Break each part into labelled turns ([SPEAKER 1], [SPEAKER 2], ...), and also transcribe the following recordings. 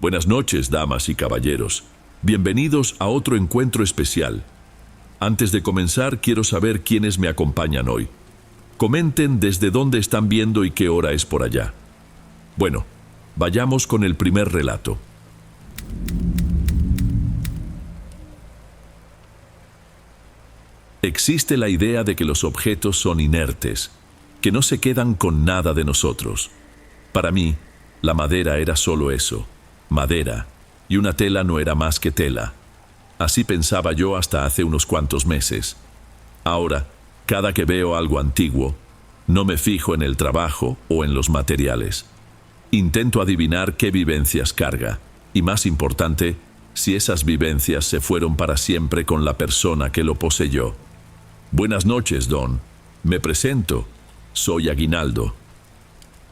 [SPEAKER 1] Buenas noches, damas y caballeros. Bienvenidos a otro encuentro especial. Antes de comenzar, quiero saber quiénes me acompañan hoy. Comenten desde dónde están viendo y qué hora es por allá. Bueno, vayamos con el primer relato. Existe la idea de que los objetos son inertes, que no se quedan con nada de nosotros. Para mí, la madera era solo eso, madera, y una tela no era más que tela. Así pensaba yo hasta hace unos cuantos meses. Ahora, cada que veo algo antiguo, no me fijo en el trabajo o en los materiales. Intento adivinar qué vivencias carga, y más importante, si esas vivencias se fueron para siempre con la persona que lo poseyó. Buenas noches, Don. Me presento. Soy Aguinaldo.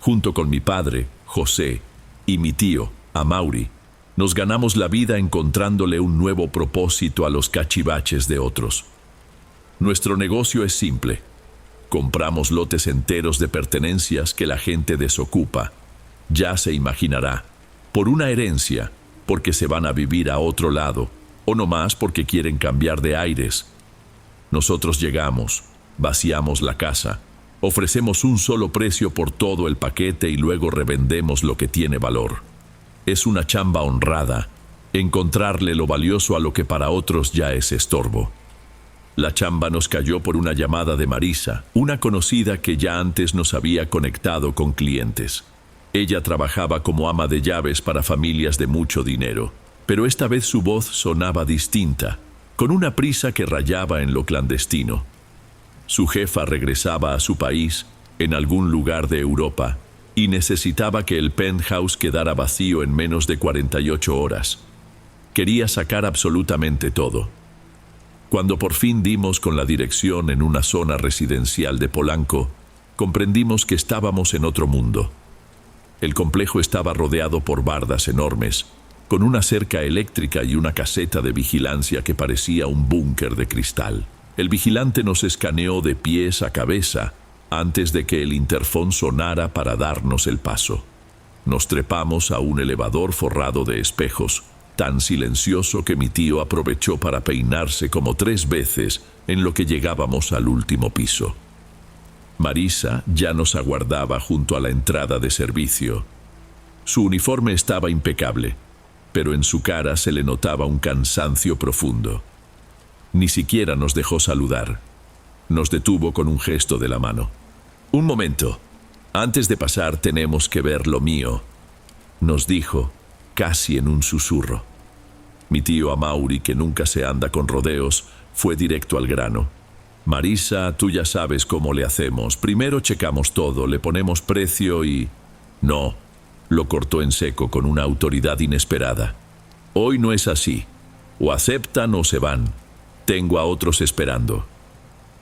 [SPEAKER 1] Junto con mi padre, José, y mi tío, Amaury, nos ganamos la vida encontrándole un nuevo propósito a los cachivaches de otros. Nuestro negocio es simple. Compramos lotes enteros de pertenencias que la gente desocupa. Ya se imaginará, por una herencia, porque se van a vivir a otro lado, o nomás porque quieren cambiar de aires. Nosotros llegamos, vaciamos la casa, ofrecemos un solo precio por todo el paquete y luego revendemos lo que tiene valor. Es una chamba honrada, encontrarle lo valioso a lo que para otros ya es estorbo. La chamba nos cayó por una llamada de Marisa, una conocida que ya antes nos había conectado con clientes. Ella trabajaba como ama de llaves para familias de mucho dinero, pero esta vez su voz sonaba distinta, con una prisa que rayaba en lo clandestino. Su jefa regresaba a su país, en algún lugar de Europa, y necesitaba que el penthouse quedara vacío en menos de 48 horas. Quería sacar absolutamente todo. Cuando por fin dimos con la dirección en una zona residencial de Polanco, comprendimos que estábamos en otro mundo. El complejo estaba rodeado por bardas enormes, con una cerca eléctrica y una caseta de vigilancia que parecía un búnker de cristal. El vigilante nos escaneó de pies a cabeza antes de que el interfón sonara para darnos el paso. Nos trepamos a un elevador forrado de espejos, tan silencioso que mi tío aprovechó para peinarse como 3 veces en lo que llegábamos al último piso. Marisa ya nos aguardaba junto a la entrada de servicio. Su uniforme estaba impecable, pero en su cara se le notaba un cansancio profundo. Ni siquiera nos dejó saludar. Nos detuvo con un gesto de la mano. «Un momento. Antes de pasar tenemos que ver lo mío», nos dijo, casi en un susurro. Mi tío Amaury, que nunca se anda con rodeos, fue directo al grano. «Marisa, tú ya sabes cómo le hacemos. Primero checamos todo, le ponemos precio y...» «No», lo cortó en seco con una autoridad inesperada. «Hoy no es así. O aceptan o se van. Tengo a otros esperando».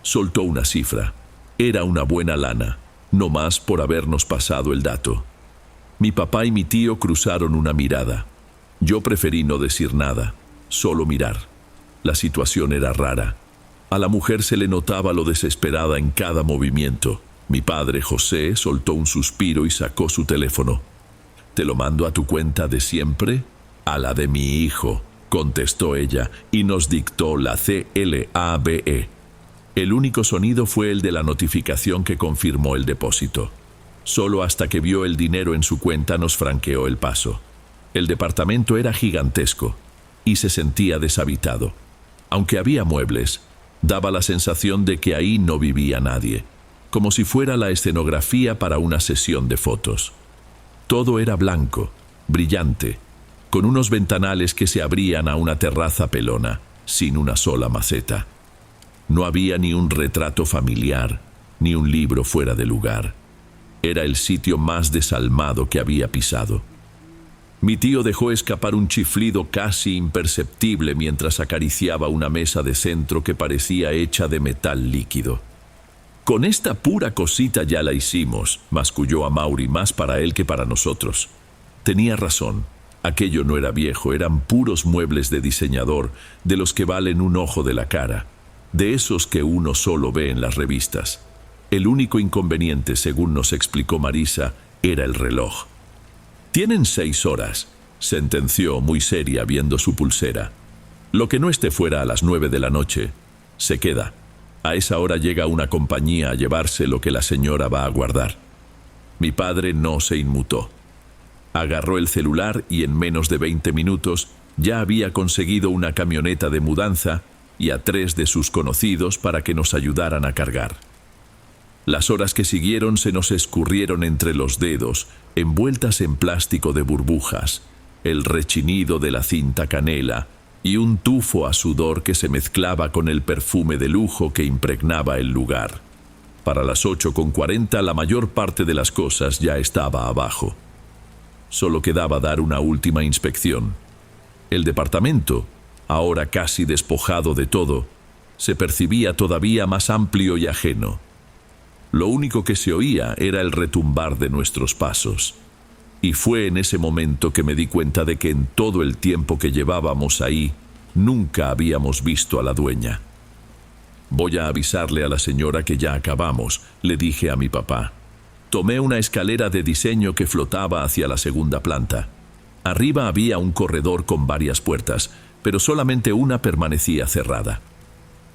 [SPEAKER 1] Soltó una cifra. Era una buena lana, no más por habernos pasado el dato. Mi papá y mi tío cruzaron una mirada. Yo preferí no decir nada, solo mirar. La situación era rara. A la mujer se le notaba lo desesperada en cada movimiento. Mi padre, José, soltó un suspiro y sacó su teléfono. «¿Te lo mando a tu cuenta de siempre?» «A la de mi hijo», contestó ella, y nos dictó la CLABE. El único sonido fue el de la notificación que confirmó el depósito. Solo hasta que vio el dinero en su cuenta nos franqueó el paso. El departamento era gigantesco y se sentía deshabitado. Aunque había muebles, daba la sensación de que ahí no vivía nadie, como si fuera la escenografía para una sesión de fotos. Todo era blanco, brillante, con unos ventanales que se abrían a una terraza pelona, sin una sola maceta. No había ni un retrato familiar, ni un libro fuera de lugar. Era el sitio más desalmado que había pisado. Mi tío dejó escapar un chiflido casi imperceptible mientras acariciaba una mesa de centro que parecía hecha de metal líquido. «Con esta pura cosita ya la hicimos», masculló Amaury, más para él que para nosotros. Tenía razón. Aquello no era viejo, eran puros muebles de diseñador, de los que valen un ojo de la cara, de esos que uno solo ve en las revistas. El único inconveniente, según nos explicó Marisa, era el reloj. «Tienen 6 horas. sentenció muy seria viendo su pulsera. Lo que no esté fuera a las 9 de la noche, se queda. A esa hora llega una compañía a llevarse lo que la señora va a guardar. Mi padre no se inmutó. Agarró el celular y en menos de 20 minutos ya había conseguido una camioneta de mudanza y a 3 de sus conocidos para que nos ayudaran a cargar. Las horas que siguieron se nos escurrieron entre los dedos, envueltas en plástico de burbujas, el rechinido de la cinta canela y un tufo a sudor que se mezclaba con el perfume de lujo que impregnaba el lugar. Para las 8:40 la mayor parte de las cosas ya estaba abajo. Solo quedaba dar una última inspección. El departamento, ahora casi despojado de todo, se percibía todavía más amplio y ajeno. Lo único que se oía era el retumbar de nuestros pasos. Y fue en ese momento que me di cuenta de que en todo el tiempo que llevábamos ahí, nunca habíamos visto a la dueña. «Voy a avisarle a la señora que ya acabamos», le dije a mi papá. Tomé una escalera de diseño que flotaba hacia la segunda planta. Arriba había un corredor con varias puertas, pero solamente una permanecía cerrada.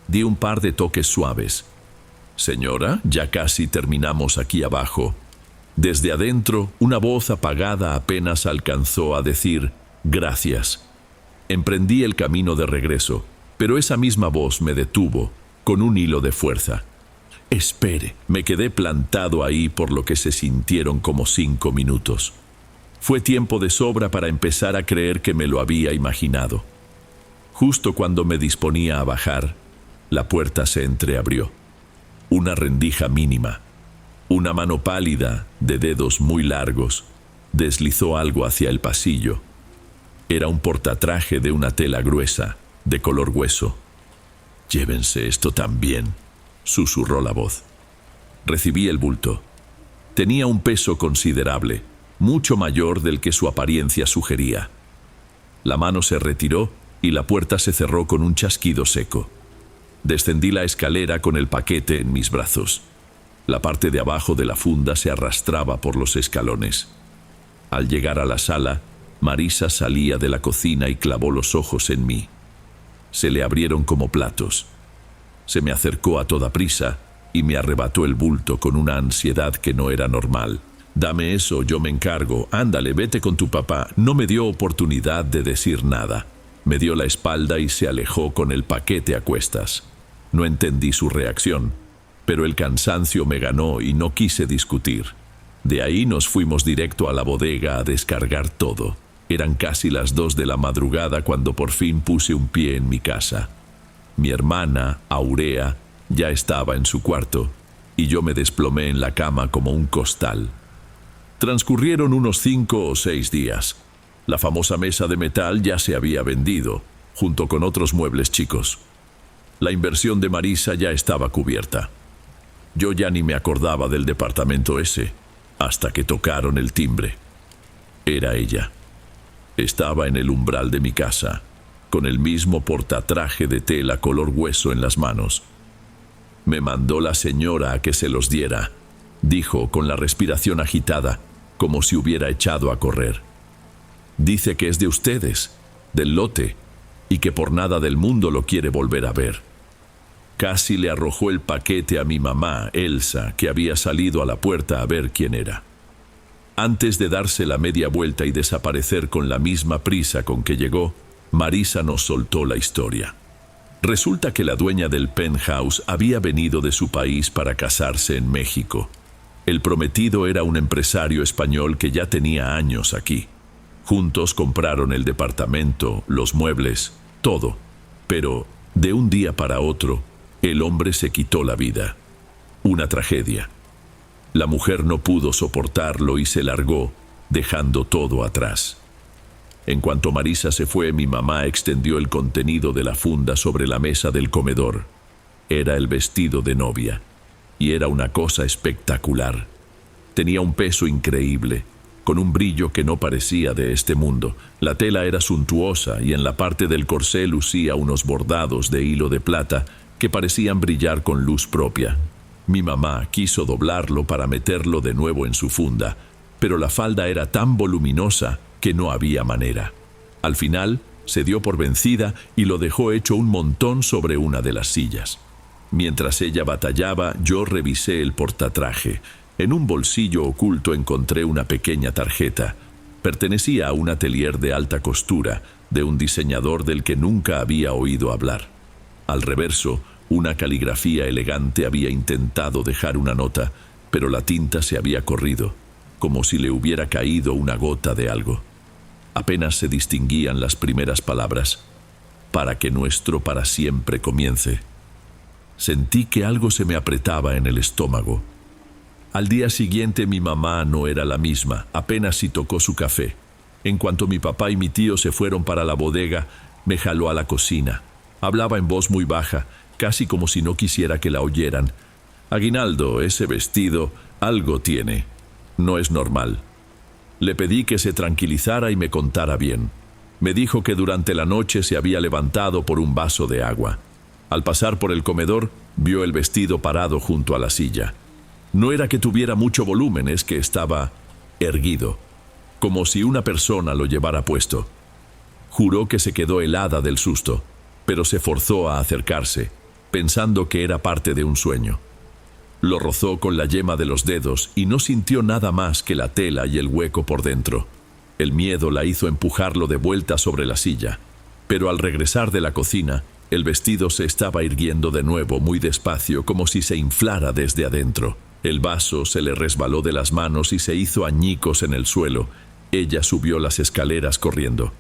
[SPEAKER 1] Di un par de toques suaves. «Señora, ya casi terminamos aquí abajo». Desde adentro, una voz apagada apenas alcanzó a decir «gracias». Emprendí el camino de regreso, pero esa misma voz me detuvo con un hilo de fuerza. «Espere». Me quedé plantado ahí por lo que se sintieron como 5 minutos. Fue tiempo de sobra para empezar a creer que me lo había imaginado. Justo cuando me disponía a bajar, la puerta se entreabrió. Una rendija mínima. Una mano pálida, de dedos muy largos, deslizó algo hacia el pasillo. Era un portatraje de una tela gruesa, de color hueso. «Llévense esto también», susurró la voz. Recibí el bulto. Tenía un peso considerable, mucho mayor del que su apariencia sugería. La mano se retiró y la puerta se cerró con un chasquido seco. Descendí la escalera con el paquete en mis brazos. La parte de abajo de la funda se arrastraba por los escalones. Al llegar a la sala, Marisa salía de la cocina y clavó los ojos en mí. Se le abrieron como platos. Se me acercó a toda prisa y me arrebató el bulto con una ansiedad que no era normal. «Dame eso, yo me encargo. Ándale, vete con tu papá». No me dio oportunidad de decir nada. Me dio la espalda y se alejó con el paquete a cuestas. No entendí su reacción, pero el cansancio me ganó y no quise discutir. De ahí nos fuimos directo a la bodega a descargar todo. Eran casi las 2 de la madrugada cuando por fin puse un pie en mi casa. Mi hermana, Aurea, ya estaba en su cuarto, y yo me desplomé en la cama como un costal. Transcurrieron unos 5 o 6 días. La famosa mesa de metal ya se había vendido, junto con otros muebles chicos. La inversión de Marisa ya estaba cubierta. Yo ya ni me acordaba del departamento ese, hasta que tocaron el timbre. Era ella. Estaba en el umbral de mi casa, con el mismo portatraje de tela color hueso en las manos. «Me mandó la señora a que se los diera», dijo con la respiración agitada, como si hubiera echado a correr. «Dice que es de ustedes, del lote, y que por nada del mundo lo quiere volver a ver». Casi le arrojó el paquete a mi mamá, Elsa, que había salido a la puerta a ver quién era. Antes de darse la media vuelta y desaparecer con la misma prisa con que llegó, Marisa nos soltó la historia. Resulta que la dueña del penthouse había venido de su país para casarse en México. El prometido era un empresario español que ya tenía años aquí. Juntos compraron el departamento, los muebles, todo. Pero, de un día para otro, el hombre se quitó la vida. Una tragedia. La mujer no pudo soportarlo y se largó, dejando todo atrás. En cuanto Marisa se fue, mi mamá extendió el contenido de la funda sobre la mesa del comedor. Era el vestido de novia, y era una cosa espectacular. Tenía un peso increíble, con un brillo que no parecía de este mundo. La tela era suntuosa y en la parte del corsé lucía unos bordados de hilo de plata que parecían brillar con luz propia. Mi mamá quiso doblarlo para meterlo de nuevo en su funda, pero la falda era tan voluminosa que no había manera. Al final, se dio por vencida y lo dejó hecho un montón sobre una de las sillas. Mientras ella batallaba, yo revisé el portatraje. En un bolsillo oculto encontré una pequeña tarjeta. Pertenecía a un atelier de alta costura, de un diseñador del que nunca había oído hablar. Al reverso, una caligrafía elegante había intentado dejar una nota, pero la tinta se había corrido, como si le hubiera caído una gota de algo. Apenas se distinguían las primeras palabras: para que nuestro para siempre comience. Sentí que algo se me apretaba en el estómago. Al día siguiente mi mamá no era la misma, apenas si tocó su café. En cuanto mi papá y mi tío se fueron para la bodega, me jaló a la cocina. Hablaba en voz muy baja, casi como si no quisiera que la oyeran. Aguinaldo, ese vestido, algo tiene. No es normal. Le pedí que se tranquilizara y me contara bien. Me dijo que durante la noche se había levantado por un vaso de agua. Al pasar por el comedor, vio el vestido parado junto a la silla. No era que tuviera mucho volumen, es que estaba erguido, como si una persona lo llevara puesto. Juró que se quedó helada del susto, pero se forzó a acercarse, pensando que era parte de un sueño. Lo rozó con la yema de los dedos y no sintió nada más que la tela y el hueco por dentro. El miedo la hizo empujarlo de vuelta sobre la silla, pero al regresar de la cocina, el vestido se estaba irguiendo de nuevo muy despacio, como si se inflara desde adentro. El vaso se le resbaló de las manos y se hizo añicos en el suelo. Ella subió las escaleras corriendo.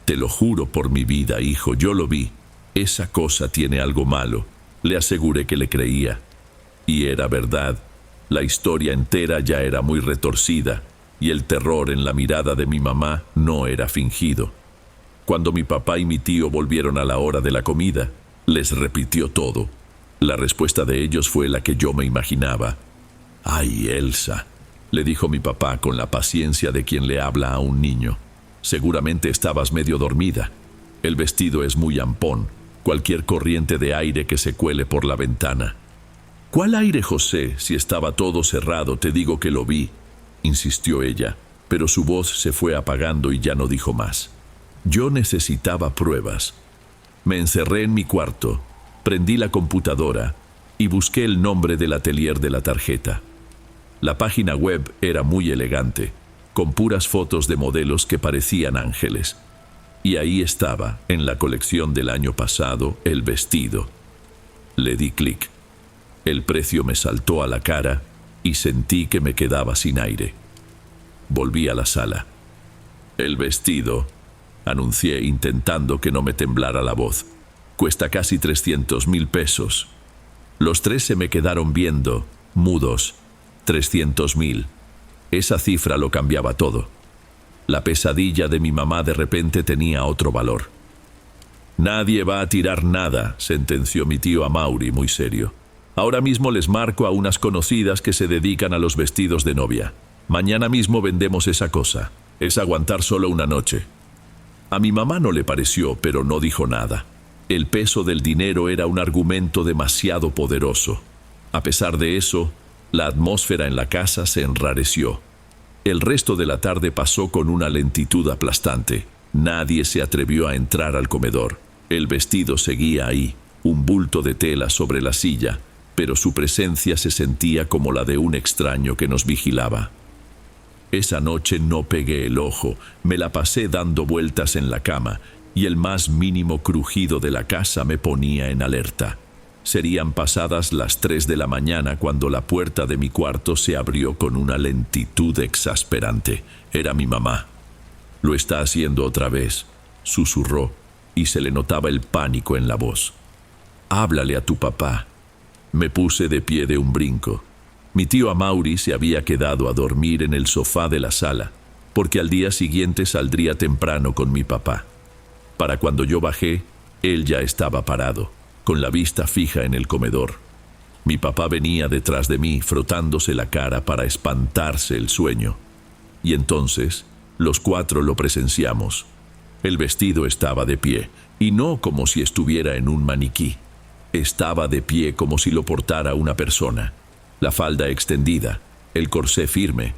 [SPEAKER 1] «Te lo juro por mi vida, hijo, yo lo vi. Esa cosa tiene algo malo», le aseguré que le creía. Y era verdad. La historia entera ya era muy retorcida, y el terror en la mirada de mi mamá no era fingido. Cuando mi papá y mi tío volvieron a la hora de la comida, les repitió todo. La respuesta de ellos fue la que yo me imaginaba. «Ay, Elsa», le dijo mi papá con la paciencia de quien le habla a un niño. «Seguramente estabas medio dormida. El vestido es muy ampón. Cualquier corriente de aire que se cuele por la ventana». «¿Cuál aire, José? Si estaba todo cerrado, te digo que lo vi», insistió ella, pero su voz se fue apagando y ya no dijo más. Yo necesitaba pruebas. Me encerré en mi cuarto, prendí la computadora y busqué el nombre del atelier de la tarjeta. La página web era muy elegante, con puras fotos de modelos que parecían ángeles. Y ahí estaba, en la colección del año pasado, el vestido. Le di clic. El precio me saltó a la cara y sentí que me quedaba sin aire. Volví a la sala. «El vestido», anuncié intentando que no me temblara la voz, «cuesta casi 300.000 pesos». Los tres se me quedaron viendo, mudos. 300.000. Esa cifra lo cambiaba todo. La pesadilla de mi mamá de repente tenía otro valor. «Nadie va a tirar nada», sentenció mi tío Amaury muy serio. «Ahora mismo les marco a unas conocidas que se dedican a los vestidos de novia. Mañana mismo vendemos esa cosa. Es aguantar solo una noche». A mi mamá no le pareció, pero no dijo nada. El peso del dinero era un argumento demasiado poderoso. A pesar de eso, la atmósfera en la casa se enrareció. El resto de la tarde pasó con una lentitud aplastante. Nadie se atrevió a entrar al comedor. El vestido seguía ahí, un bulto de tela sobre la silla, pero su presencia se sentía como la de un extraño que nos vigilaba. Esa noche no pegué el ojo, me la pasé dando vueltas en la cama, y el más mínimo crujido de la casa me ponía en alerta. Serían pasadas las 3 de la mañana cuando la puerta de mi cuarto se abrió con una lentitud exasperante. Era mi mamá. «Lo está haciendo otra vez», susurró, y se le notaba el pánico en la voz. «Háblale a tu papá». Me puse de pie de un brinco. Mi tío Amaury se había quedado a dormir en el sofá de la sala, porque al día siguiente saldría temprano con mi papá. Para cuando yo bajé, él ya estaba parado, con la vista fija en el comedor. Mi papá venía detrás de mí, frotándose la cara para espantarse el sueño. Y entonces, los cuatro lo presenciamos. El vestido estaba de pie, y no como si estuviera en un maniquí. Estaba de pie como si lo portara una persona. La falda extendida, el corsé firme.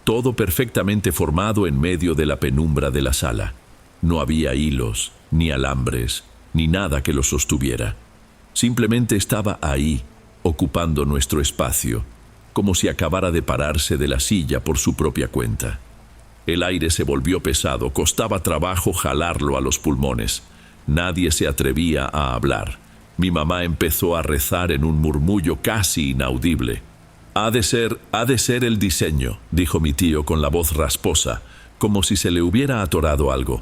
[SPEAKER 1] todo perfectamente formado en medio de la penumbra de la sala. No había hilos, ni alambres, ni nada que lo sostuviera. Simplemente estaba ahí, ocupando nuestro espacio, como si acabara de pararse de la silla por su propia cuenta. El aire se volvió pesado, costaba trabajo jalarlo a los pulmones. Nadie se atrevía a hablar. Mi mamá empezó a rezar en un murmullo casi inaudible. Ha de ser el diseño, dijo mi tío con la voz rasposa, como si se le hubiera atorado algo.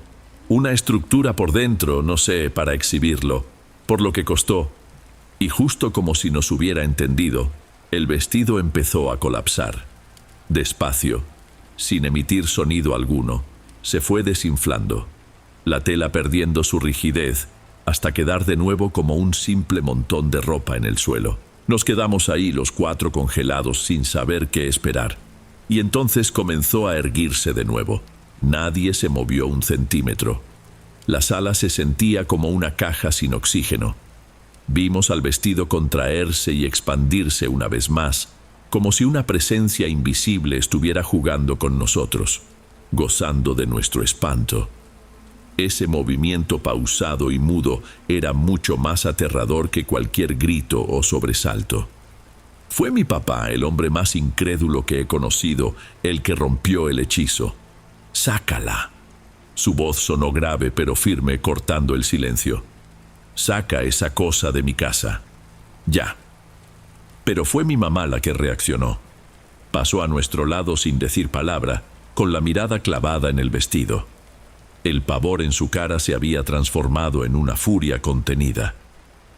[SPEAKER 1] Una estructura por dentro, no sé, para exhibirlo, por lo que costó. Y justo como si nos hubiera entendido, el vestido empezó a colapsar. Despacio, sin emitir sonido alguno, se fue desinflando, la tela perdiendo su rigidez hasta quedar de nuevo como un simple montón de ropa en el suelo. Nos quedamos ahí los cuatro congelados sin saber qué esperar. Y entonces comenzó a erguirse de nuevo. Nadie se movió un centímetro. La sala se sentía como una caja sin oxígeno. Vimos al vestido contraerse y expandirse una vez más, como si una presencia invisible estuviera jugando con nosotros, gozando de nuestro espanto. Ese movimiento pausado y mudo era mucho más aterrador que cualquier grito o sobresalto. Fue mi papá, el hombre más incrédulo que he conocido, el que rompió el hechizo. «Sácala». Su voz sonó grave pero firme, cortando el silencio. «Saca esa cosa de mi casa. Ya». Pero fue mi mamá la que reaccionó. Pasó a nuestro lado sin decir palabra, con la mirada clavada en el vestido. El pavor en su cara se había transformado en una furia contenida.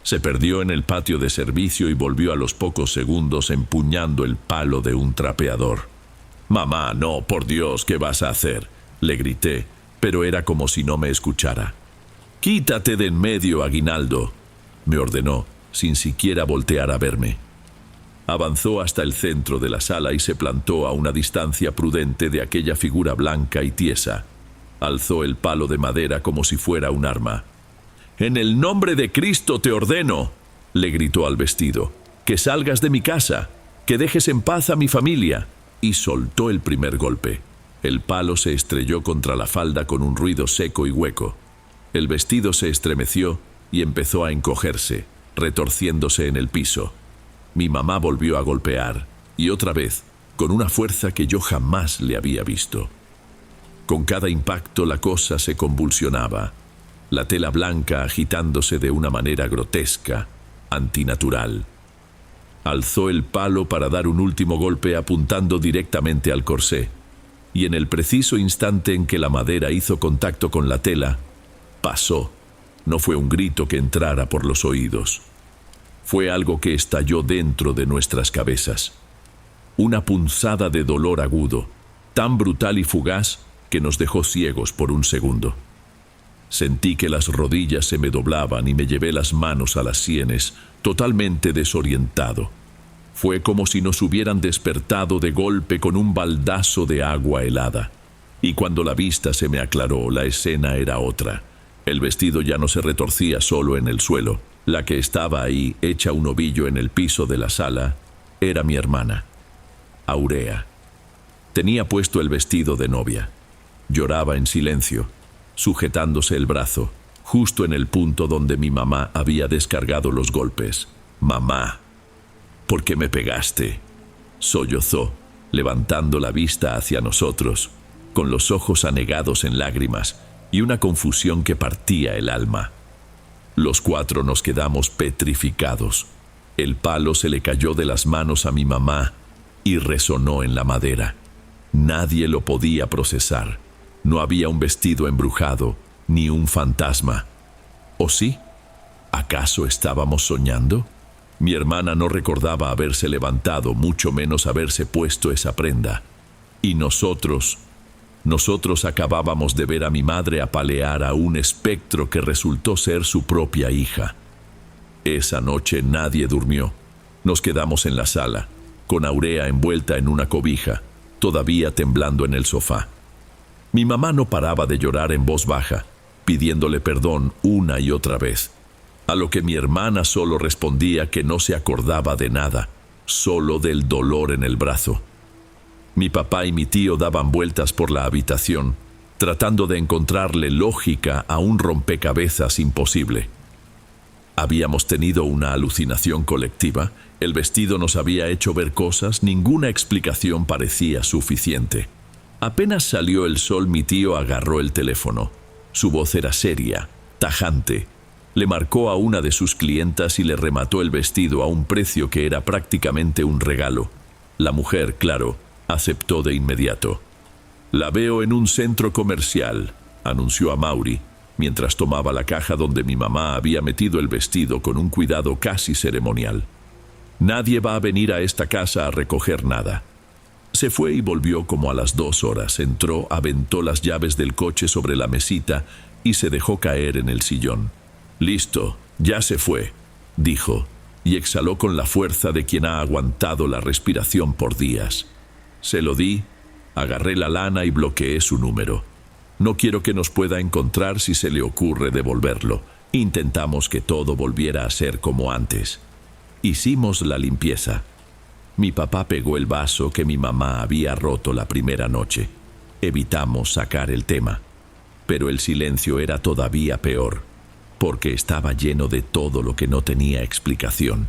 [SPEAKER 1] Se perdió en el patio de servicio y volvió a los pocos segundos empuñando el palo de un trapeador. «Mamá, no, por Dios, ¿qué vas a hacer?», le grité, pero era como si no me escuchara. «Quítate de en medio, Aguinaldo», me ordenó, sin siquiera voltear a verme. Avanzó hasta el centro de la sala y se plantó a una distancia prudente de aquella figura blanca y tiesa. Alzó el palo de madera como si fuera un arma. «En el nombre de Cristo te ordeno», le gritó al vestido, «que salgas de mi casa, que dejes en paz a mi familia», y soltó el primer golpe. El palo se estrelló contra la falda con un ruido seco y hueco. El vestido se estremeció y empezó a encogerse, retorciéndose en el piso. Mi mamá volvió a golpear, y otra vez, con una fuerza que yo jamás le había visto. Con cada impacto la cosa se convulsionaba, la tela blanca agitándose de una manera grotesca, antinatural. Alzó el palo para dar un último golpe apuntando directamente al corsé, y en el preciso instante en que la madera hizo contacto con la tela, pasó. No fue un grito que entrara por los oídos. Fue algo que estalló dentro de nuestras cabezas. Una punzada de dolor agudo, tan brutal y fugaz que nos dejó ciegos por un segundo. Sentí que las rodillas se me doblaban y me llevé las manos a las sienes, totalmente desorientado. Fue como si nos hubieran despertado de golpe con un baldazo de agua helada. Y cuando la vista se me aclaró, la escena era otra. El vestido ya no se retorcía solo en el suelo. La que estaba ahí, hecha un ovillo en el piso de la sala, era mi hermana, Aurea. Tenía puesto el vestido de novia. Lloraba en silencio, sujetándose el brazo, justo en el punto donde mi mamá había descargado los golpes. «Mamá, ¿por qué me pegaste?», sollozó, levantando la vista hacia nosotros, con los ojos anegados en lágrimas y una confusión que partía el alma. Los cuatro nos quedamos petrificados. El palo se le cayó de las manos a mi mamá y resonó en la madera. Nadie lo podía procesar. No había un vestido embrujado, ni un fantasma. ¿O sí? ¿Acaso estábamos soñando? Mi hermana no recordaba haberse levantado, mucho menos haberse puesto esa prenda. Y nosotros acabábamos de ver a mi madre apalear a un espectro que resultó ser su propia hija. Esa noche nadie durmió. Nos quedamos en la sala, con Aurea envuelta en una cobija, todavía temblando en el sofá. Mi mamá no paraba de llorar en voz baja, pidiéndole perdón una y otra vez, a lo que mi hermana solo respondía que no se acordaba de nada, solo del dolor en el brazo. Mi papá y mi tío daban vueltas por la habitación, tratando de encontrarle lógica a un rompecabezas imposible. Habíamos tenido una alucinación colectiva, el vestido nos había hecho ver cosas, ninguna explicación parecía suficiente. Apenas salió el sol, mi tío agarró el teléfono. Su voz era seria, tajante. Le marcó a una de sus clientas y le remató el vestido a un precio que era prácticamente un regalo. La mujer, claro, aceptó de inmediato. «La veo en un centro comercial», anunció a Mauri, mientras tomaba la caja donde mi mamá había metido el vestido con un cuidado casi ceremonial. «Nadie va a venir a esta casa a recoger nada». Se fue y volvió como a las 2 horas. Entró, aventó las llaves del coche sobre la mesita y se dejó caer en el sillón. «Listo, ya se fue», dijo, y exhaló con la fuerza de quien ha aguantado la respiración por días. Se lo di, agarré la lana y bloqueé su número. No quiero que nos pueda encontrar si se le ocurre devolverlo. Intentamos que todo volviera a ser como antes. Hicimos la limpieza. Mi papá pegó el vaso que mi mamá había roto la primera noche. Evitamos sacar el tema. Pero el silencio era todavía peor, porque estaba lleno de todo lo que no tenía explicación.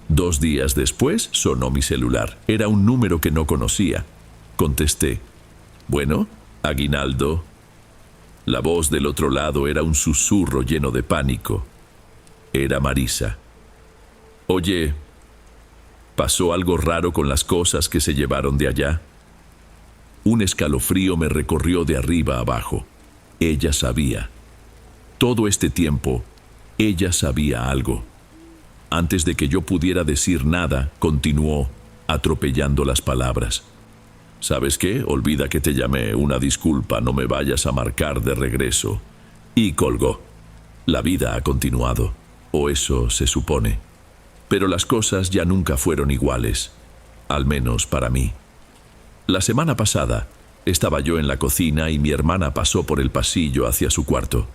[SPEAKER 1] 2 días después sonó mi celular. Era un número que no conocía. Contesté. «Bueno, aguinaldo». La voz del otro lado era un susurro lleno de pánico. Era Marisa. «Oye, ¿pasó algo raro con las cosas que se llevaron de allá?» Un escalofrío me recorrió de arriba a abajo. Ella sabía. Todo este tiempo, ella sabía algo. Antes de que yo pudiera decir nada, continuó, atropellando las palabras. «¿Sabes qué? Olvida que te llamé. Una disculpa, no me vayas a marcar de regreso». Y colgó. La vida ha continuado, o eso se supone. Pero las cosas ya nunca fueron iguales, al menos para mí. La semana pasada estaba yo en la cocina y mi hermana pasó por el pasillo hacia su cuarto.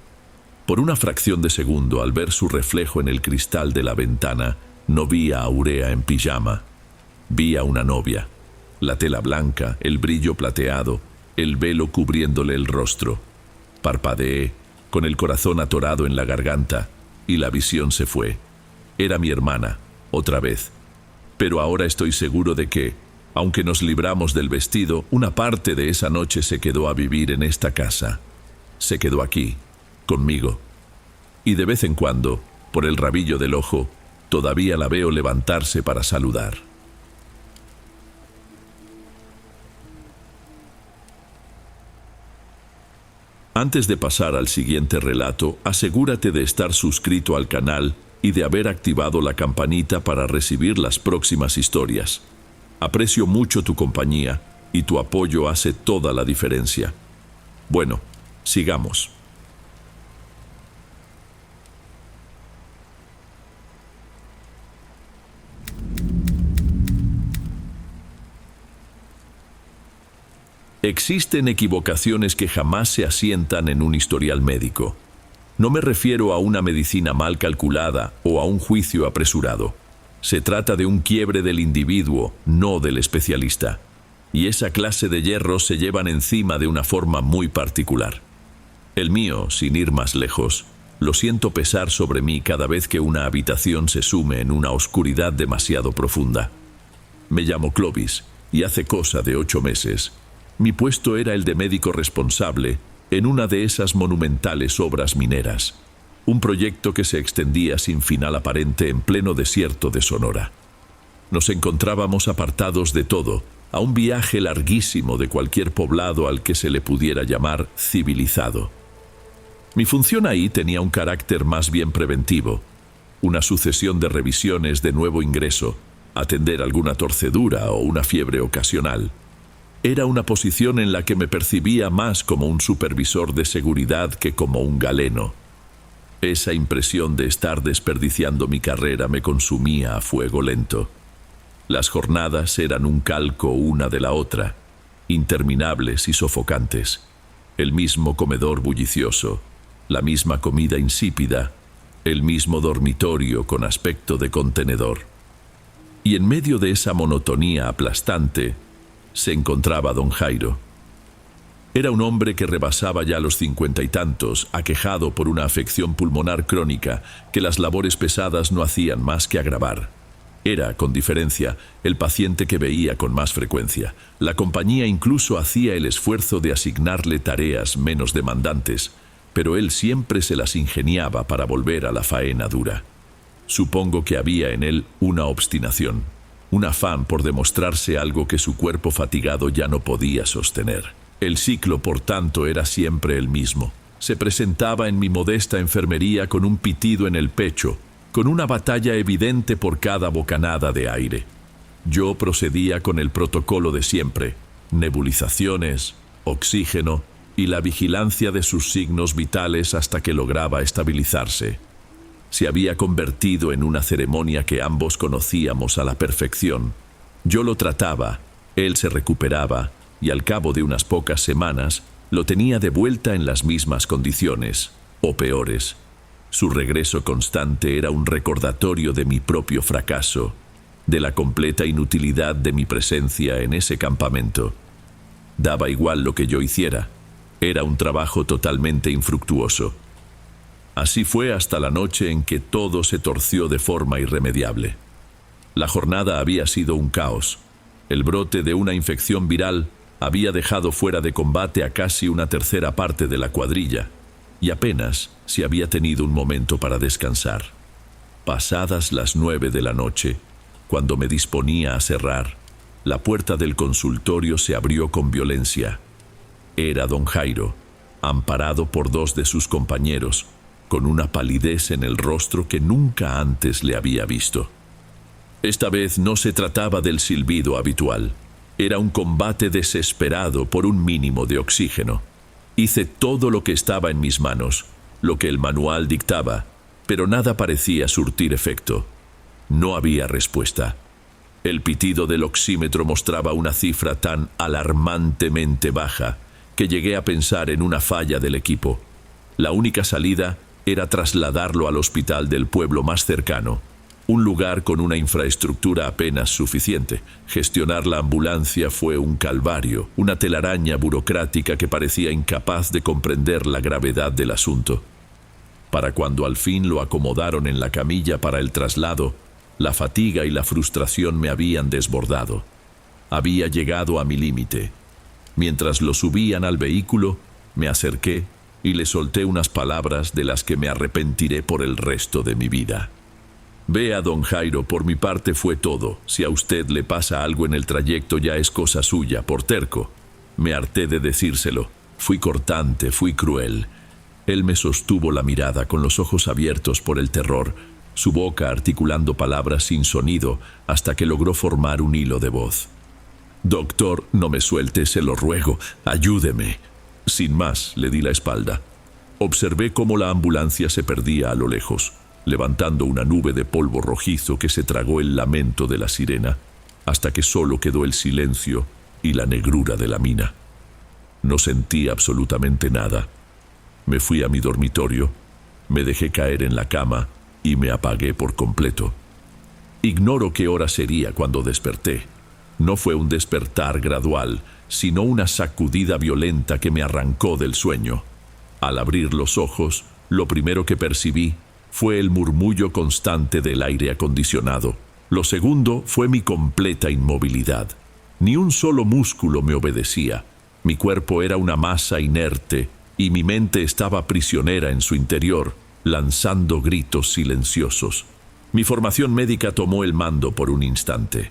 [SPEAKER 1] Por una fracción de segundo, al ver su reflejo en el cristal de la ventana, no vi a Aurea en pijama. Vi a una novia. La tela blanca, el brillo plateado, el velo cubriéndole el rostro. Parpadeé, con el corazón atorado en la garganta, y la visión se fue. Era mi hermana, otra vez. Pero ahora estoy seguro de que, aunque nos libramos del vestido, una parte de esa noche se quedó a vivir en esta casa. Se quedó aquí, conmigo. Y de vez en cuando, por el rabillo del ojo, todavía la veo levantarse para saludar. Antes de pasar al siguiente relato, asegúrate de estar suscrito al canal y de haber activado la campanita para recibir las próximas historias. Aprecio mucho tu compañía y tu apoyo hace toda la diferencia. Bueno, sigamos. Existen equivocaciones que jamás se asientan en un historial médico. No me refiero a una medicina mal calculada o a un juicio apresurado. Se trata de un quiebre del individuo, no del especialista. Y esa clase de hierros se llevan encima de una forma muy particular. El mío, sin ir más lejos, lo siento pesar sobre mí cada vez que una habitación se sume en una oscuridad demasiado profunda. Me llamo Clovis y hace cosa de 8 meses. Mi puesto era el de médico responsable en una de esas monumentales obras mineras, un proyecto que se extendía sin final aparente en pleno desierto de Sonora. Nos encontrábamos apartados de todo, a un viaje larguísimo de cualquier poblado al que se le pudiera llamar civilizado. Mi función ahí tenía un carácter más bien preventivo, una sucesión de revisiones de nuevo ingreso, atender alguna torcedura o una fiebre ocasional. Era una posición en la que me percibía más como un supervisor de seguridad que como un galeno. Esa impresión de estar desperdiciando mi carrera me consumía a fuego lento. Las jornadas eran un calco una de la otra, interminables y sofocantes. El mismo comedor bullicioso, la misma comida insípida, el mismo dormitorio con aspecto de contenedor. Y en medio de esa monotonía aplastante, se encontraba don Jairo. Era un hombre que rebasaba ya los 50 y tantos, aquejado por una afección pulmonar crónica que las labores pesadas no hacían más que agravar. Era, con diferencia, el paciente que veía con más frecuencia. La compañía incluso hacía el esfuerzo de asignarle tareas menos demandantes, pero él siempre se las ingeniaba para volver a la faena dura. Supongo que había en él una obstinación, un afán por demostrarse algo que su cuerpo fatigado ya no podía sostener. El ciclo, por tanto, era siempre el mismo. Se presentaba en mi modesta enfermería con un pitido en el pecho, con una batalla evidente por cada bocanada de aire. Yo procedía con el protocolo de siempre: nebulizaciones, oxígeno y la vigilancia de sus signos vitales hasta que lograba estabilizarse. Se había convertido en una ceremonia que ambos conocíamos a la perfección. Yo lo trataba, él se recuperaba, y al cabo de unas pocas semanas lo tenía de vuelta en las mismas condiciones, o peores. Su regreso constante era un recordatorio de mi propio fracaso, de la completa inutilidad de mi presencia en ese campamento. Daba igual lo que yo hiciera, era un trabajo totalmente infructuoso. Así fue hasta la noche en que todo se torció de forma irremediable. La jornada había sido un caos. El brote de una infección viral había dejado fuera de combate a casi una tercera parte de la cuadrilla, y apenas se había tenido un momento para descansar. Pasadas las 9 de la noche, cuando me disponía a cerrar, la puerta del consultorio se abrió con violencia. Era don Jairo, amparado por 2 de sus compañeros, con una palidez en el rostro que nunca antes le había visto. Esta vez no se trataba del silbido habitual. Era un combate desesperado por un mínimo de oxígeno. Hice todo lo que estaba en mis manos, lo que el manual dictaba, pero nada parecía surtir efecto. No había respuesta. El pitido del oxímetro mostraba una cifra tan alarmantemente baja que llegué a pensar en una falla del equipo. La única salida era trasladarlo al hospital del pueblo más cercano, un lugar con una infraestructura apenas suficiente. Gestionar la ambulancia fue un calvario, una telaraña burocrática que parecía incapaz de comprender la gravedad del asunto. Para cuando al fin lo acomodaron en la camilla para el traslado, la fatiga y la frustración me habían desbordado. Había llegado a mi límite. Mientras lo subían al vehículo, me acerqué y le solté unas palabras de las que me arrepentiré por el resto de mi vida. Vea, don Jairo, por mi parte fue todo. Si a usted le pasa algo en el trayecto ya es cosa suya, por terco. Me harté de decírselo. Fui cortante, fui cruel. Él me sostuvo la mirada con los ojos abiertos por el terror, su boca articulando palabras sin sonido hasta que logró formar un hilo de voz. Doctor, no me suelte, se lo ruego, ayúdeme. Sin más, le di la espalda. Observé cómo la ambulancia se perdía a lo lejos, levantando una nube de polvo rojizo que se tragó el lamento de la sirena, hasta que solo quedó el silencio y la negrura de la mina. No sentí absolutamente nada. Me fui a mi dormitorio, me dejé caer en la cama y me apagué por completo. Ignoro qué hora sería cuando desperté. No fue un despertar gradual, sino una sacudida violenta que me arrancó del sueño. Al abrir los ojos, lo primero que percibí fue el murmullo constante del aire acondicionado. Lo segundo fue mi completa inmovilidad. Ni un solo músculo me obedecía. Mi cuerpo era una masa inerte y mi mente estaba prisionera en su interior, lanzando gritos silenciosos. Mi formación médica tomó el mando por un instante.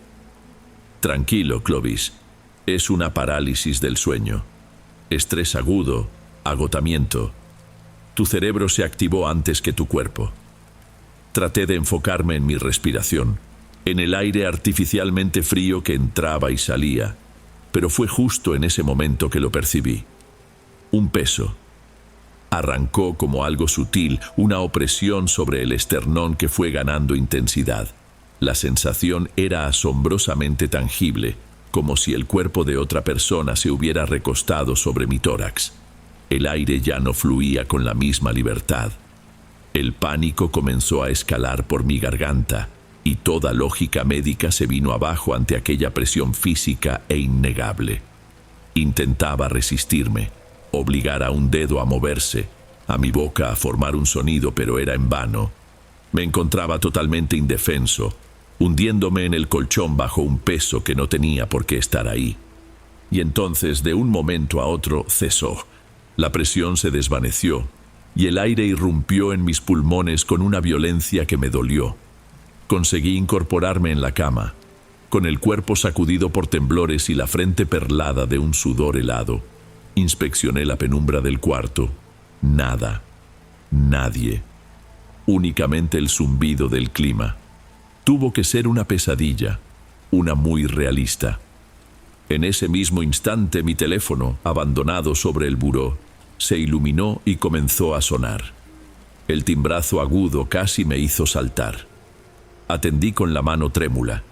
[SPEAKER 1] Tranquilo, Clovis. Es una parálisis del sueño. Estrés agudo, agotamiento. Tu cerebro se activó antes que tu cuerpo. Traté de enfocarme en mi respiración, en el aire artificialmente frío que entraba y salía, pero fue justo en ese momento que lo percibí. Un peso. Arrancó como algo sutil, una opresión sobre el esternón que fue ganando intensidad. La sensación era asombrosamente tangible, como si el cuerpo de otra persona se hubiera recostado sobre mi tórax. El aire ya no fluía con la misma libertad. El pánico comenzó a escalar por mi garganta y toda lógica médica se vino abajo ante aquella presión física e innegable. Intentaba resistirme, obligar a un dedo a moverse, a mi boca a formar un sonido, pero era en vano. Me encontraba totalmente indefenso, hundiéndome en el colchón bajo un peso que no tenía por qué estar ahí. Y entonces, de un momento a otro, cesó. La presión se desvaneció, y el aire irrumpió en mis pulmones con una violencia que me dolió. Conseguí incorporarme en la cama, con el cuerpo sacudido por temblores y la frente perlada de un sudor helado. Inspeccioné la penumbra del cuarto. Nada. Nadie. Únicamente el zumbido del clima. Tuvo que ser una pesadilla, una muy realista. En ese mismo instante mi teléfono, abandonado sobre el buró, se iluminó y comenzó a sonar. El timbrazo agudo casi me hizo saltar. Atendí con la mano trémula.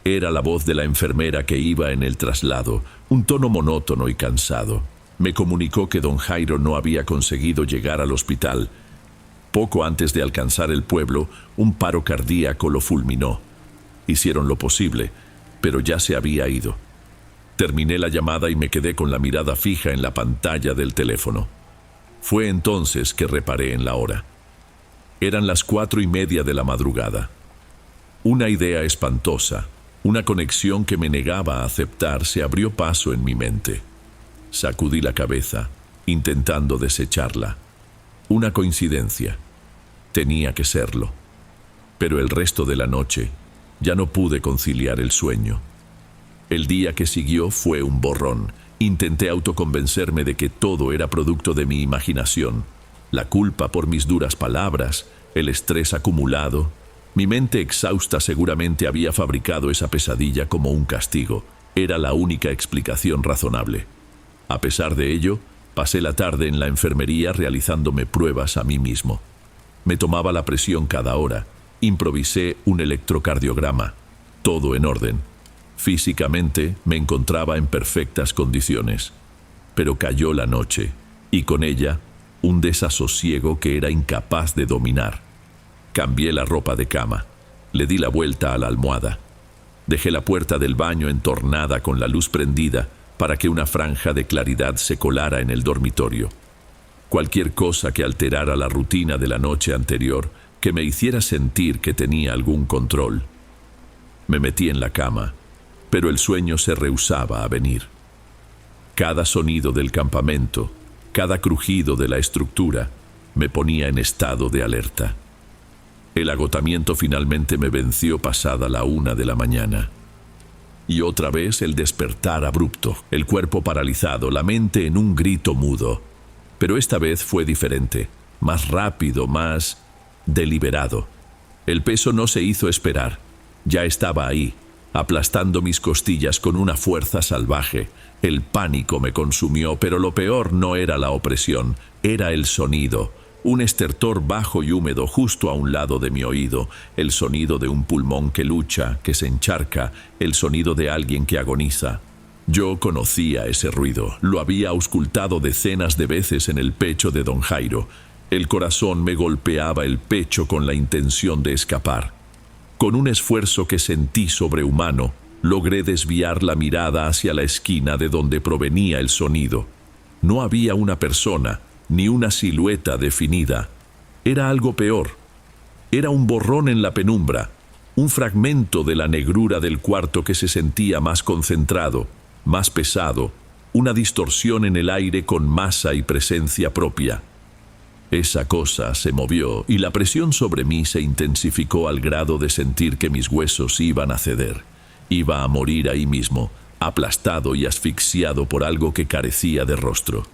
[SPEAKER 1] Era la voz de la enfermera que iba en el traslado, un tono monótono y cansado. Me comunicó que don Jairo no había conseguido llegar al hospital. Poco antes de alcanzar el pueblo, un paro cardíaco lo fulminó. Hicieron lo posible, pero ya se había ido. Terminé la llamada y me quedé con la mirada fija en la pantalla del teléfono. Fue entonces que reparé en la hora. Eran las 4:30 de la madrugada. Una idea espantosa, una conexión que me negaba a aceptar, se abrió paso en mi mente. Sacudí la cabeza, intentando desecharla. Una coincidencia. Tenía que serlo. Pero el resto de la noche ya no pude conciliar el sueño. El día que siguió fue un borrón. Intenté autoconvencerme de que todo era producto de mi imaginación. La culpa por mis duras palabras, el estrés acumulado. Mi mente exhausta seguramente había fabricado esa pesadilla como un castigo. Era la única explicación razonable. A pesar de ello, pasé la tarde en la enfermería realizándome pruebas a mí mismo. Me tomaba la presión cada hora. Improvisé un electrocardiograma. Todo en orden. Físicamente me encontraba en perfectas condiciones. Pero cayó la noche, y con ella un desasosiego que era incapaz de dominar. Cambié la ropa de cama. Le di la vuelta a la almohada. Dejé la puerta del baño entornada con la luz prendida para que una franja de claridad se colara en el dormitorio. Cualquier cosa que alterara la rutina de la noche anterior, que me hiciera sentir que tenía algún control. Me metí en la cama, pero el sueño se rehusaba a venir. Cada sonido del campamento, cada crujido de la estructura, me ponía en estado de alerta. El agotamiento finalmente me venció pasada la 1 de la mañana. Y otra vez el despertar abrupto, el cuerpo paralizado, la mente en un grito mudo. Pero esta vez fue diferente, más rápido, más deliberado. El peso no se hizo esperar. Ya estaba ahí, aplastando mis costillas con una fuerza salvaje. El pánico me consumió, pero lo peor no era la opresión, era el sonido. Un estertor bajo y húmedo justo a un lado de mi oído, el sonido de un pulmón que lucha, que se encharca, el sonido de alguien que agoniza. Yo conocía ese ruido, lo había auscultado decenas de veces en el pecho de don Jairo. El corazón me golpeaba el pecho con la intención de escapar. Con un esfuerzo que sentí sobrehumano, logré desviar la mirada hacia la esquina de donde provenía el sonido. No había una persona, ni una silueta definida. Era algo peor. Era un borrón en la penumbra, un fragmento de la negrura del cuarto que se sentía más concentrado, más pesado, una distorsión en el aire con masa y presencia propia. Esa cosa se movió y la presión sobre mí se intensificó al grado de sentir que mis huesos iban a ceder. Iba a morir ahí mismo, aplastado y asfixiado por algo que carecía de rostro.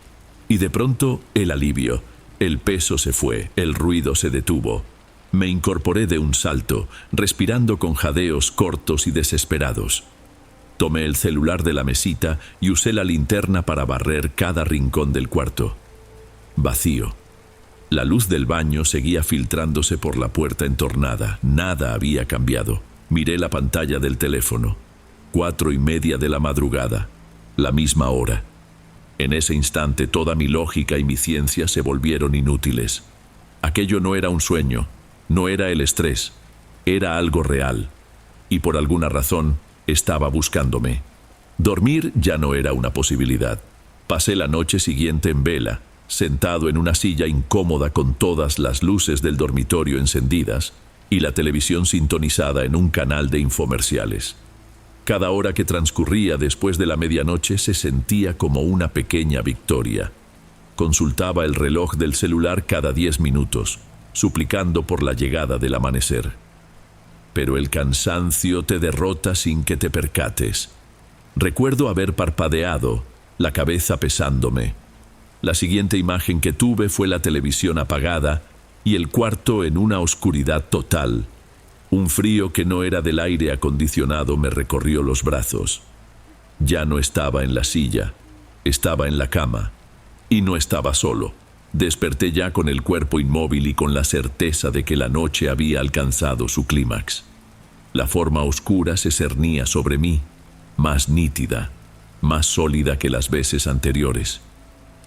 [SPEAKER 1] Y de pronto, el alivio. El peso se fue, el ruido se detuvo. Me incorporé de un salto, respirando con jadeos cortos y desesperados. Tomé el celular de la mesita y usé la linterna para barrer cada rincón del cuarto. Vacío. La luz del baño seguía filtrándose por la puerta entornada. Nada había cambiado. Miré la pantalla del teléfono. 4:30 de la madrugada. La misma hora. En ese instante toda mi lógica y mi ciencia se volvieron inútiles. Aquello no era un sueño, no era el estrés. Era algo real, y por alguna razón estaba buscándome. Dormir ya no era una posibilidad. Pasé la noche siguiente en vela, sentado en una silla incómoda con todas las luces del dormitorio encendidas y la televisión sintonizada en un canal de infomerciales. Cada hora que transcurría después de la medianoche se sentía como una pequeña victoria. Consultaba el reloj del celular cada 10 minutos, suplicando por la llegada del amanecer. Pero el cansancio te derrota sin que te percates. Recuerdo haber parpadeado, la cabeza pesándome. La siguiente imagen que tuve fue la televisión apagada y el cuarto en una oscuridad total. Un frío que no era del aire acondicionado me recorrió los brazos. Ya no estaba en la silla, estaba en la cama. Y no estaba solo. Desperté ya con el cuerpo inmóvil y con la certeza de que la noche había alcanzado su clímax. La forma oscura se cernía sobre mí, más nítida, más sólida que las veces anteriores.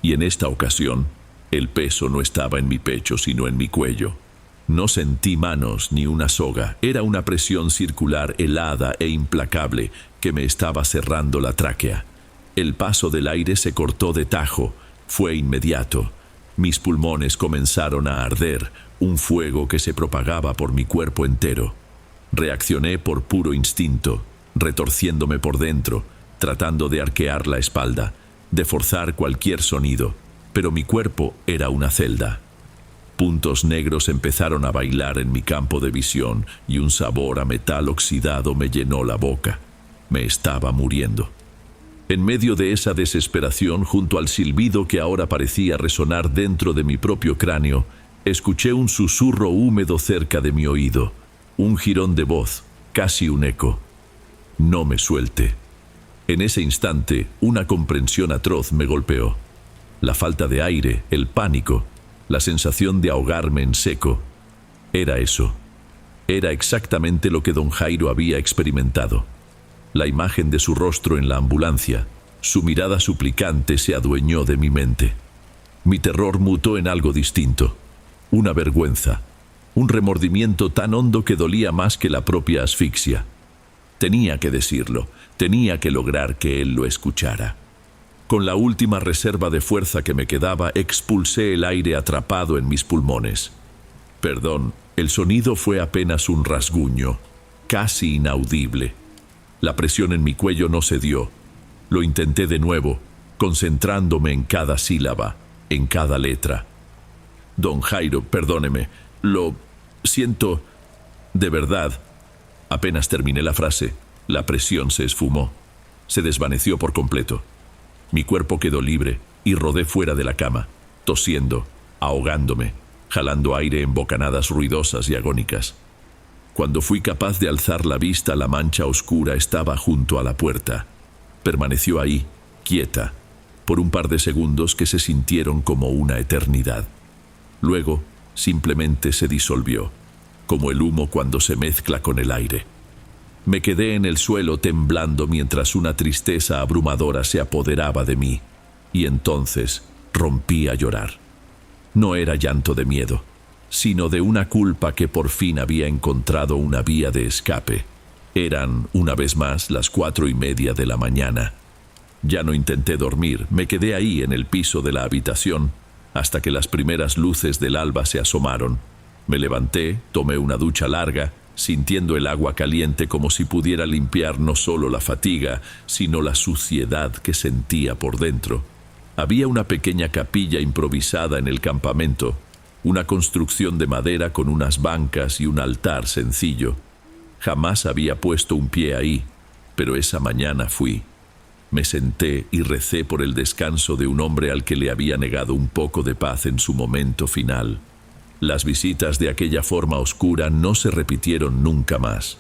[SPEAKER 1] Y en esta ocasión, el peso no estaba en mi pecho, sino en mi cuello. No sentí manos ni una soga. Era una presión circular helada e implacable que me estaba cerrando la tráquea. El paso del aire se cortó de tajo. Fue inmediato. Mis pulmones comenzaron a arder, un fuego que se propagaba por mi cuerpo entero. Reaccioné por puro instinto, retorciéndome por dentro, tratando de arquear la espalda, de forzar cualquier sonido, pero mi cuerpo era una celda. Puntos negros empezaron a bailar en mi campo de visión y un sabor a metal oxidado me llenó la boca. Me estaba muriendo. En medio de esa desesperación, junto al silbido que ahora parecía resonar dentro de mi propio cráneo, escuché un susurro húmedo cerca de mi oído, un jirón de voz, casi un eco. No me suelte. En ese instante, una comprensión atroz me golpeó. La falta de aire, el pánico, la sensación de ahogarme en seco. Era eso. Era exactamente lo que don Jairo había experimentado. La imagen de su rostro en la ambulancia, su mirada suplicante se adueñó de mi mente. Mi terror mutó en algo distinto, una vergüenza, un remordimiento tan hondo que dolía más que la propia asfixia. Tenía que decirlo, tenía que lograr que él lo escuchara. Con la última reserva de fuerza que me quedaba, expulsé el aire atrapado en mis pulmones. Perdón, el sonido fue apenas un rasguño, casi inaudible. La presión en mi cuello no cedió. Lo intenté de nuevo, concentrándome en cada sílaba, en cada letra. Don Jairo, perdóneme, lo siento de verdad. Apenas terminé la frase, la presión se esfumó, se desvaneció por completo. Mi cuerpo quedó libre y rodé fuera de la cama, tosiendo, ahogándome, jalando aire en bocanadas ruidosas y agónicas. Cuando fui capaz de alzar la vista, la mancha oscura estaba junto a la puerta. Permaneció ahí, quieta, por un par de segundos que se sintieron como una eternidad. Luego, simplemente se disolvió, como el humo cuando se mezcla con el aire. Me quedé en el suelo temblando mientras una tristeza abrumadora se apoderaba de mí, y entonces rompí a llorar. No era llanto de miedo, sino de una culpa que por fin había encontrado una vía de escape. Eran, una vez más, las 4:30 de la mañana. Ya no intenté dormir, me quedé ahí en el piso de la habitación, hasta que las primeras luces del alba se asomaron. Me levanté, tomé una ducha larga, sintiendo el agua caliente como si pudiera limpiar no solo la fatiga, sino la suciedad que sentía por dentro. Había una pequeña capilla improvisada en el campamento, una construcción de madera con unas bancas y un altar sencillo. Jamás había puesto un pie ahí, pero esa mañana fui. Me senté y recé por el descanso de un hombre al que le había negado un poco de paz en su momento final. Las visitas de aquella forma oscura no se repitieron nunca más,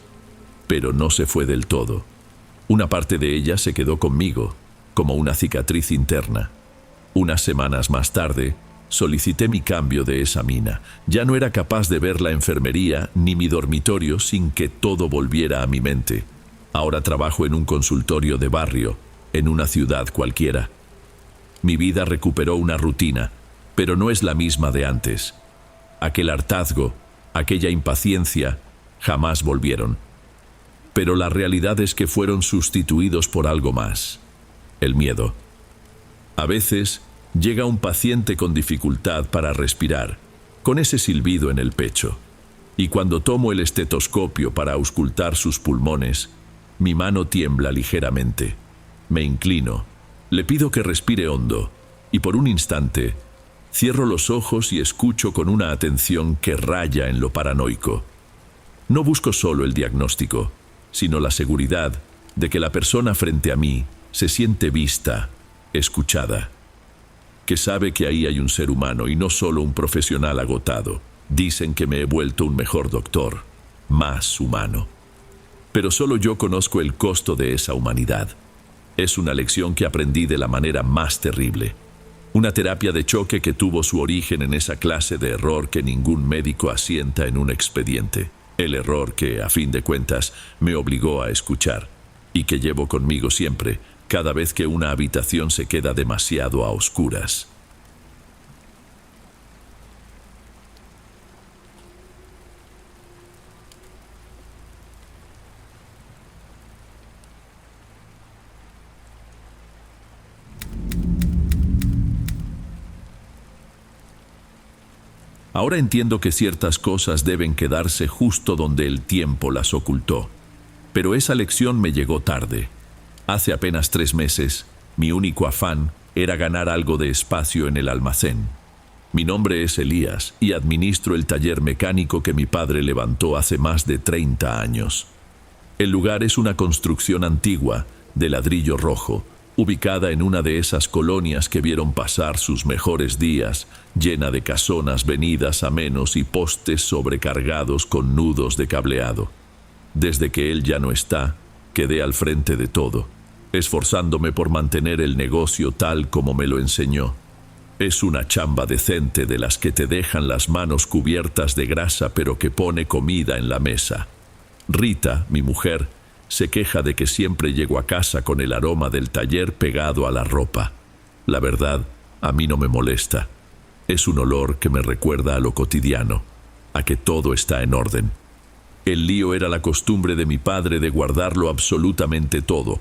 [SPEAKER 1] pero no se fue del todo. Una parte de ella se quedó conmigo, como una cicatriz interna. Unas semanas más tarde, solicité mi cambio de esa mina. Ya no era capaz de ver la enfermería ni mi dormitorio sin que todo volviera a mi mente. Ahora trabajo en un consultorio de barrio, en una ciudad cualquiera. Mi vida recuperó una rutina, pero no es la misma de antes. Aquel hartazgo, aquella impaciencia, jamás volvieron. Pero la realidad es que fueron sustituidos por algo más: el miedo. A veces llega un paciente con dificultad para respirar, con ese silbido en el pecho, y cuando tomo el estetoscopio para auscultar sus pulmones, mi mano tiembla ligeramente. Me inclino, le pido que respire hondo, y por un instante cierro los ojos y escucho con una atención que raya en lo paranoico. No busco solo el diagnóstico, sino la seguridad de que la persona frente a mí se siente vista, escuchada, que sabe que ahí hay un ser humano y no solo un profesional agotado. Dicen que me he vuelto un mejor doctor, más humano. Pero solo yo conozco el costo de esa humanidad. Es una lección que aprendí de la manera más terrible. Una terapia de choque que tuvo su origen en esa clase de error que ningún médico asienta en un expediente. El error que, a fin de cuentas, me obligó a escuchar y que llevo conmigo siempre, cada vez que una habitación se queda demasiado a oscuras. Ahora entiendo que ciertas cosas deben quedarse justo donde el tiempo las ocultó. Pero esa lección me llegó tarde. Hace apenas 3 meses, mi único afán era ganar algo de espacio en el almacén. Mi nombre es Elías y administro el taller mecánico que mi padre levantó hace más de 30 años. El lugar es una construcción antigua, de ladrillo rojo, ubicada en una de esas colonias que vieron pasar sus mejores días, llena de casonas venidas a menos y postes sobrecargados con nudos de cableado. Desde que él ya no está, quedé al frente de todo, esforzándome por mantener el negocio tal como me lo enseñó. Es una chamba decente de las que te dejan las manos cubiertas de grasa pero que pone comida en la mesa. Rita, mi mujer, se queja de que siempre llego a casa con el aroma del taller pegado a la ropa. La verdad, a mí no me molesta. Es un olor que me recuerda a lo cotidiano, a que todo está en orden. El lío era la costumbre de mi padre de guardarlo absolutamente todo.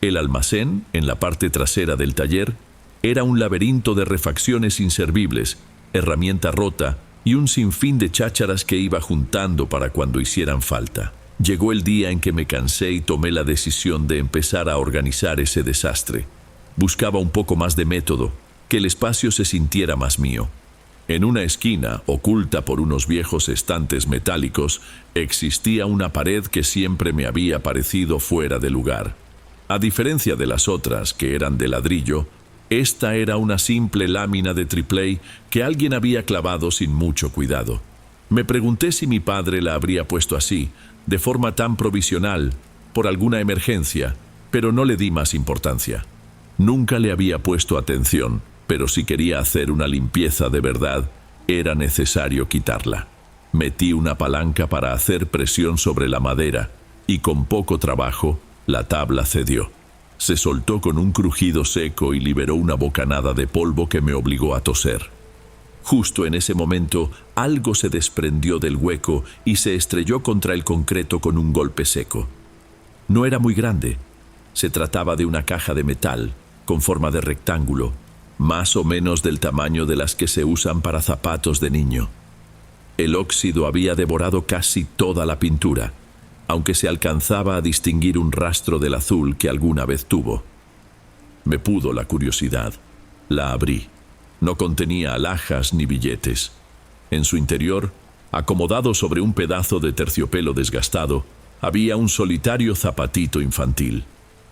[SPEAKER 1] El almacén, en la parte trasera del taller, era un laberinto de refacciones inservibles, herramienta rota y un sinfín de chácharas que iba juntando para cuando hicieran falta. Llegó el día en que me cansé y tomé la decisión de empezar a organizar ese desastre. Buscaba un poco más de método, que el espacio se sintiera más mío. En una esquina, oculta por unos viejos estantes metálicos, existía una pared que siempre me había parecido fuera de lugar. A diferencia de las otras, que eran de ladrillo, esta era una simple lámina de tripley que alguien había clavado sin mucho cuidado. Me pregunté si mi padre la habría puesto así, de forma tan provisional, por alguna emergencia, pero no le di más importancia. Nunca le había puesto atención, pero si quería hacer una limpieza de verdad, era necesario quitarla. Metí una palanca para hacer presión sobre la madera, y con poco trabajo, la tabla cedió. Se soltó con un crujido seco y liberó una bocanada de polvo que me obligó a toser. Justo en ese momento, algo se desprendió del hueco y se estrelló contra el concreto con un golpe seco. No era muy grande. Se trataba de una caja de metal, con forma de rectángulo, más o menos del tamaño de las que se usan para zapatos de niño. El óxido había devorado casi toda la pintura, aunque se alcanzaba a distinguir un rastro del azul que alguna vez tuvo. Me pudo la curiosidad. La abrí. No contenía alhajas ni billetes. En su interior, acomodado sobre un pedazo de terciopelo desgastado, había un solitario zapatito infantil.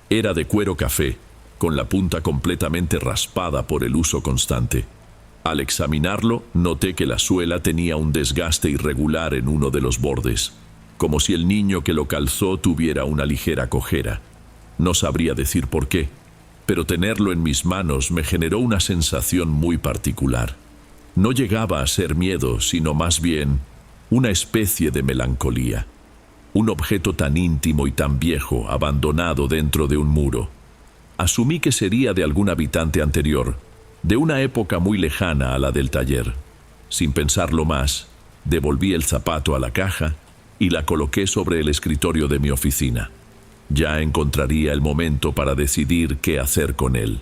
[SPEAKER 1] Era de cuero café, con la punta completamente raspada por el uso constante. Al examinarlo, noté que la suela tenía un desgaste irregular en uno de los bordes, como si el niño que lo calzó tuviera una ligera cojera. No sabría decir por qué, pero tenerlo en mis manos me generó una sensación muy particular. No llegaba a ser miedo, sino más bien una especie de melancolía. Un objeto tan íntimo y tan viejo, abandonado dentro de un muro. Asumí que sería de algún habitante anterior, de una época muy lejana a la del taller. Sin pensarlo más, devolví el zapato a la caja y la coloqué sobre el escritorio de mi oficina. Ya encontraría el momento para decidir qué hacer con él.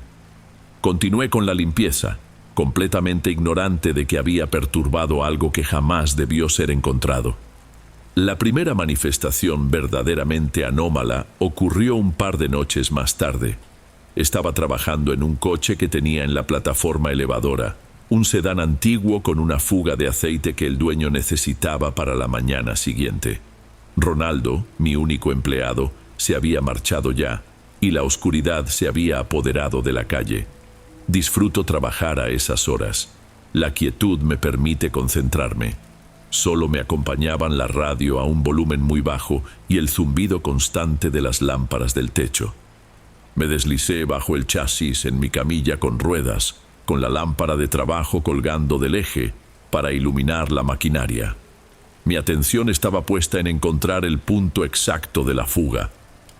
[SPEAKER 1] Continué con la limpieza, completamente ignorante de que había perturbado algo que jamás debió ser encontrado. La primera manifestación verdaderamente anómala ocurrió un par de noches más tarde. Estaba trabajando en un coche que tenía en la plataforma elevadora, un sedán antiguo con una fuga de aceite que el dueño necesitaba para la mañana siguiente. Ronaldo, mi único empleado, se había marchado ya, y la oscuridad se había apoderado de la calle. Disfruto trabajar a esas horas. La quietud me permite concentrarme. Solo me acompañaban la radio a un volumen muy bajo y el zumbido constante de las lámparas del techo. Me deslicé bajo el chasis en mi camilla con ruedas, con la lámpara de trabajo colgando del eje para iluminar la maquinaria. Mi atención estaba puesta en encontrar el punto exacto de la fuga,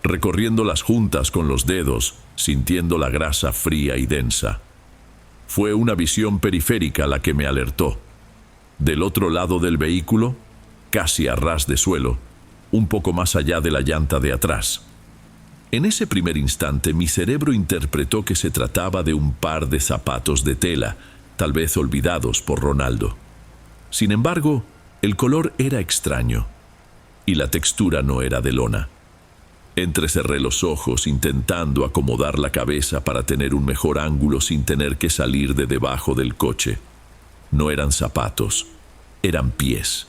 [SPEAKER 1] recorriendo las juntas con los dedos, sintiendo la grasa fría y densa. Fue una visión periférica la que me alertó. Del otro lado del vehículo, casi a ras de suelo, un poco más allá de la llanta de atrás. En ese primer instante mi cerebro interpretó que se trataba de un par de zapatos de tela, tal vez olvidados por Ronaldo. Sin embargo, el color era extraño y la textura no era de lona. Entrecerré los ojos intentando acomodar la cabeza para tener un mejor ángulo sin tener que salir de debajo del coche. No eran zapatos, eran pies.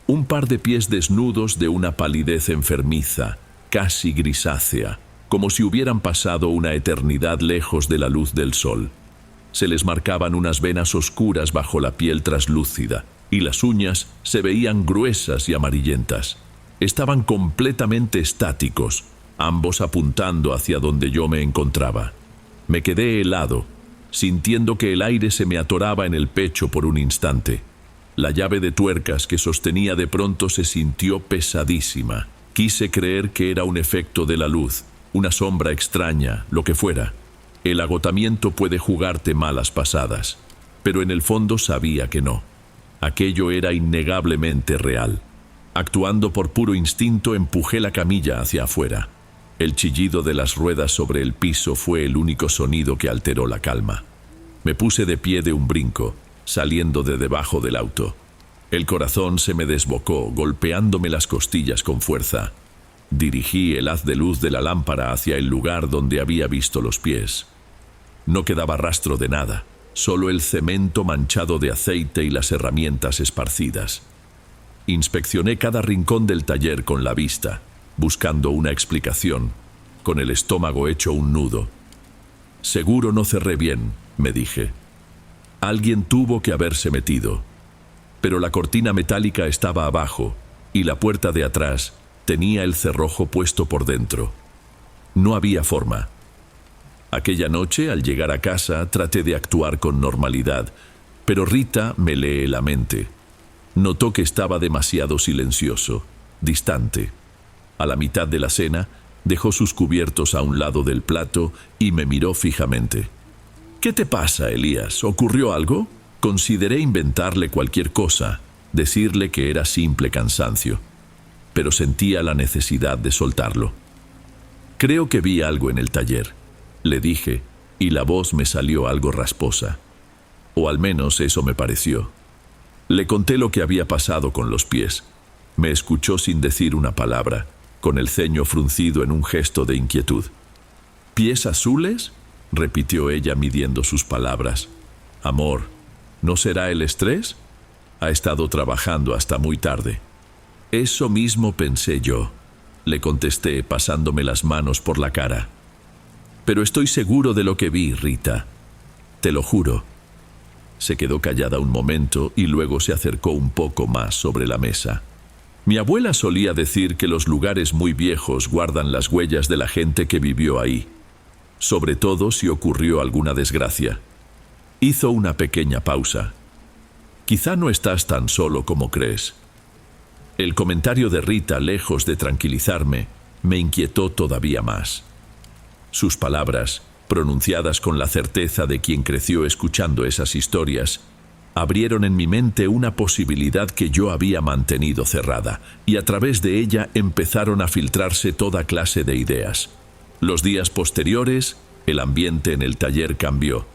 [SPEAKER 1] Un par de pies desnudos de una palidez enfermiza, casi grisácea, como si hubieran pasado una eternidad lejos de la luz del sol. Se les marcaban unas venas oscuras bajo la piel traslúcida, y las uñas se veían gruesas y amarillentas. Estaban completamente estáticos, ambos apuntando hacia donde yo me encontraba. Me quedé helado, sintiendo que el aire se me atoraba en el pecho por un instante. La llave de tuercas que sostenía de pronto se sintió pesadísima. Quise creer que era un efecto de la luz, una sombra extraña, lo que fuera. El agotamiento puede jugarte malas pasadas, pero en el fondo sabía que no. Aquello era innegablemente real. Actuando por puro instinto, empujé la camilla hacia afuera. El chillido de las ruedas sobre el piso fue el único sonido que alteró la calma. Me puse de pie de un brinco, saliendo de debajo del auto. El corazón se me desbocó, golpeándome las costillas con fuerza. Dirigí el haz de luz de la lámpara hacia el lugar donde había visto los pies. No quedaba rastro de nada, solo el cemento manchado de aceite y las herramientas esparcidas. Inspeccioné cada rincón del taller con la vista, buscando una explicación, con el estómago hecho un nudo. Seguro no cerré bien, me dije. Alguien tuvo que haberse metido. Pero la cortina metálica estaba abajo y la puerta de atrás tenía el cerrojo puesto por dentro. No había forma. Aquella noche, al llegar a casa, traté de actuar con normalidad, pero Rita me lee la mente. Notó que estaba demasiado silencioso, distante. A la mitad de la cena, dejó sus cubiertos a un lado del plato y me miró fijamente. «¿Qué te pasa, Elías? ¿Ocurrió algo?» Consideré inventarle cualquier cosa, decirle que era simple cansancio, pero sentía la necesidad de soltarlo. «Creo que vi algo en el taller», le dije, y la voz me salió algo rasposa. O al menos eso me pareció. Le conté lo que había pasado con los pies. Me escuchó sin decir una palabra, con el ceño fruncido en un gesto de inquietud. «¿Pies azules?», repitió ella midiendo sus palabras. «Amor, ¿no será el estrés? Ha estado trabajando hasta muy tarde». «Eso mismo pensé yo», le contesté pasándome las manos por la cara. «Pero estoy seguro de lo que vi, Rita. Te lo juro». Se quedó callada un momento y luego se acercó un poco más sobre la mesa. «Mi abuela solía decir que los lugares muy viejos guardan las huellas de la gente que vivió ahí, sobre todo si ocurrió alguna desgracia». Hizo una pequeña pausa. «Quizá no estás tan solo como crees». El comentario de Rita, lejos de tranquilizarme, me inquietó todavía más. Sus palabras, pronunciadas con la certeza de quien creció escuchando esas historias, abrieron en mi mente una posibilidad que yo había mantenido cerrada, y a través de ella empezaron a filtrarse toda clase de ideas. Los días posteriores, el ambiente en el taller cambió.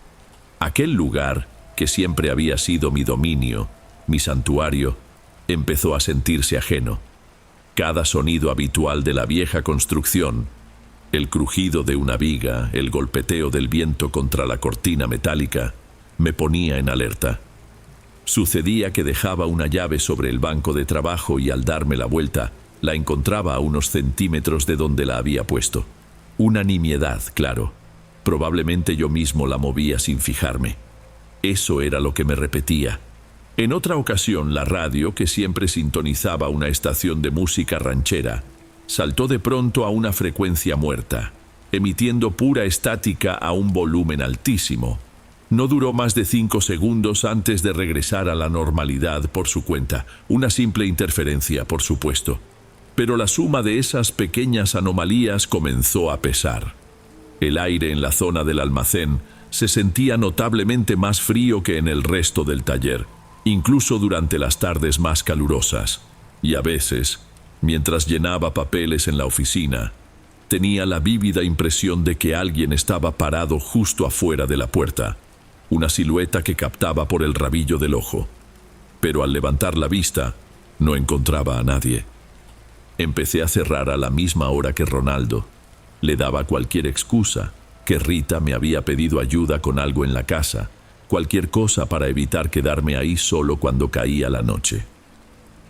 [SPEAKER 1] Aquel lugar, que siempre había sido mi dominio, mi santuario, empezó a sentirse ajeno. Cada sonido habitual de la vieja construcción, el crujido de una viga, el golpeteo del viento contra la cortina metálica, me ponía en alerta. Sucedía que dejaba una llave sobre el banco de trabajo y al darme la vuelta, la encontraba a unos centímetros de donde la había puesto. Una nimiedad, claro. Probablemente yo mismo la movía sin fijarme. Eso era lo que me repetía. En otra ocasión, la radio, que siempre sintonizaba una estación de música ranchera, saltó de pronto a una frecuencia muerta, emitiendo pura estática a un volumen altísimo. No duró más de 5 segundos antes de regresar a la normalidad por su cuenta. Una simple interferencia, por supuesto. Pero la suma de esas pequeñas anomalías comenzó a pesar. El aire en la zona del almacén se sentía notablemente más frío que en el resto del taller, incluso durante las tardes más calurosas. Y a veces, mientras llenaba papeles en la oficina, tenía la vívida impresión de que alguien estaba parado justo afuera de la puerta, una silueta que captaba por el rabillo del ojo. Pero al levantar la vista, no encontraba a nadie. Empecé a cerrar a la misma hora que Ronaldo. Le daba cualquier excusa, que Rita me había pedido ayuda con algo en la casa, cualquier cosa para evitar quedarme ahí solo cuando caía la noche.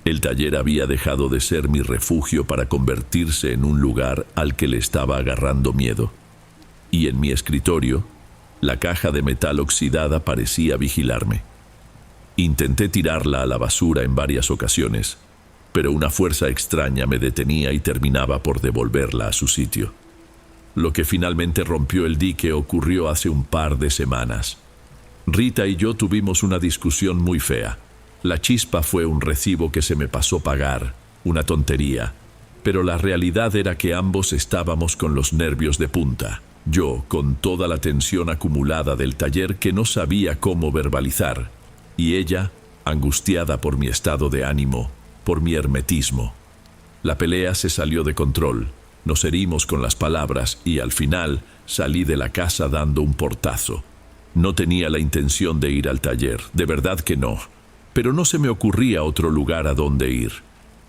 [SPEAKER 1] El taller había dejado de ser mi refugio para convertirse en un lugar al que le estaba agarrando miedo. Y en mi escritorio, la caja de metal oxidada parecía vigilarme. Intenté tirarla a la basura en varias ocasiones, pero una fuerza extraña me detenía y terminaba por devolverla a su sitio. Lo que finalmente rompió el dique ocurrió hace un par de semanas. Rita y yo tuvimos una discusión muy fea. La chispa fue un recibo que se me pasó pagar, una tontería, pero la realidad era que ambos estábamos con los nervios de punta. Yo, con toda la tensión acumulada del taller que no sabía cómo verbalizar, y ella, angustiada por mi estado de ánimo, por mi hermetismo. La pelea se salió de control, nos herimos con las palabras y al final salí de la casa dando un portazo. No tenía la intención de ir al taller, de verdad que no, pero no se me ocurría otro lugar a donde ir.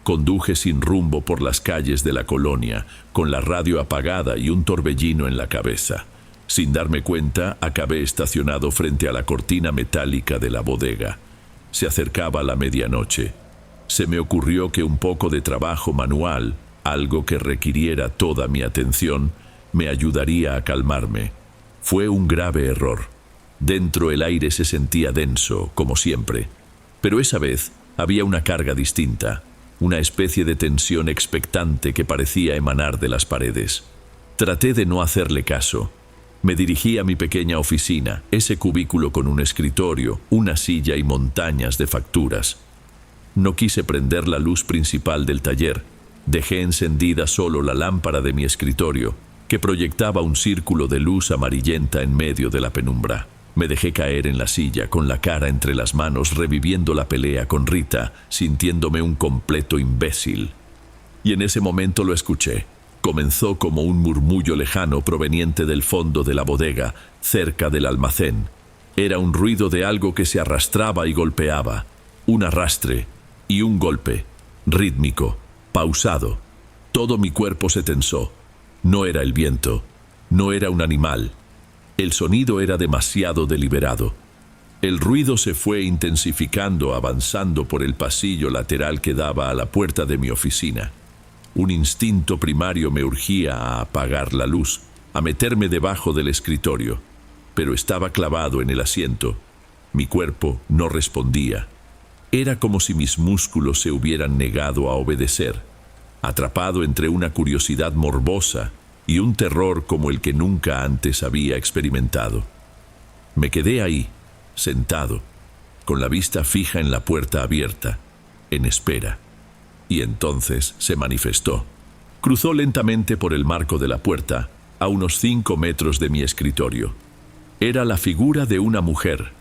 [SPEAKER 1] Conduje sin rumbo por las calles de la colonia, con la radio apagada y un torbellino en la cabeza. Sin darme cuenta, acabé estacionado frente a la cortina metálica de la bodega. Se acercaba la medianoche. Se me ocurrió que un poco de trabajo manual, algo que requiriera toda mi atención, me ayudaría a calmarme. Fue un grave error. Dentro el aire se sentía denso, como siempre, pero esa vez había una carga distinta. Una especie de tensión expectante que parecía emanar de las paredes. Traté de no hacerle caso. Me dirigí a mi pequeña oficina, ese cubículo con un escritorio, una silla y montañas de facturas. No quise prender la luz principal del taller. Dejé encendida solo la lámpara de mi escritorio, que proyectaba un círculo de luz amarillenta en medio de la penumbra. Me dejé caer en la silla, con la cara entre las manos, reviviendo la pelea con Rita, sintiéndome un completo imbécil. Y en ese momento lo escuché. Comenzó como un murmullo lejano proveniente del fondo de la bodega, cerca del almacén. Era un ruido de algo que se arrastraba y golpeaba. Un arrastre y un golpe, rítmico, pausado. Todo mi cuerpo se tensó. No era el viento, no era un animal. El sonido era demasiado deliberado. El ruido se fue intensificando, avanzando por el pasillo lateral que daba a la puerta de mi oficina. Un instinto primario me urgía a apagar la luz, a meterme debajo del escritorio, pero estaba clavado en el asiento. Mi cuerpo no respondía. Era como si mis músculos se hubieran negado a obedecer, atrapado entre una curiosidad morbosa y un terror como el que nunca antes había experimentado. Me quedé ahí, sentado, con la vista fija en la puerta abierta, en espera. Y entonces se manifestó. Cruzó lentamente por el marco de la puerta, a unos 5 metros de mi escritorio. Era la figura de una mujer.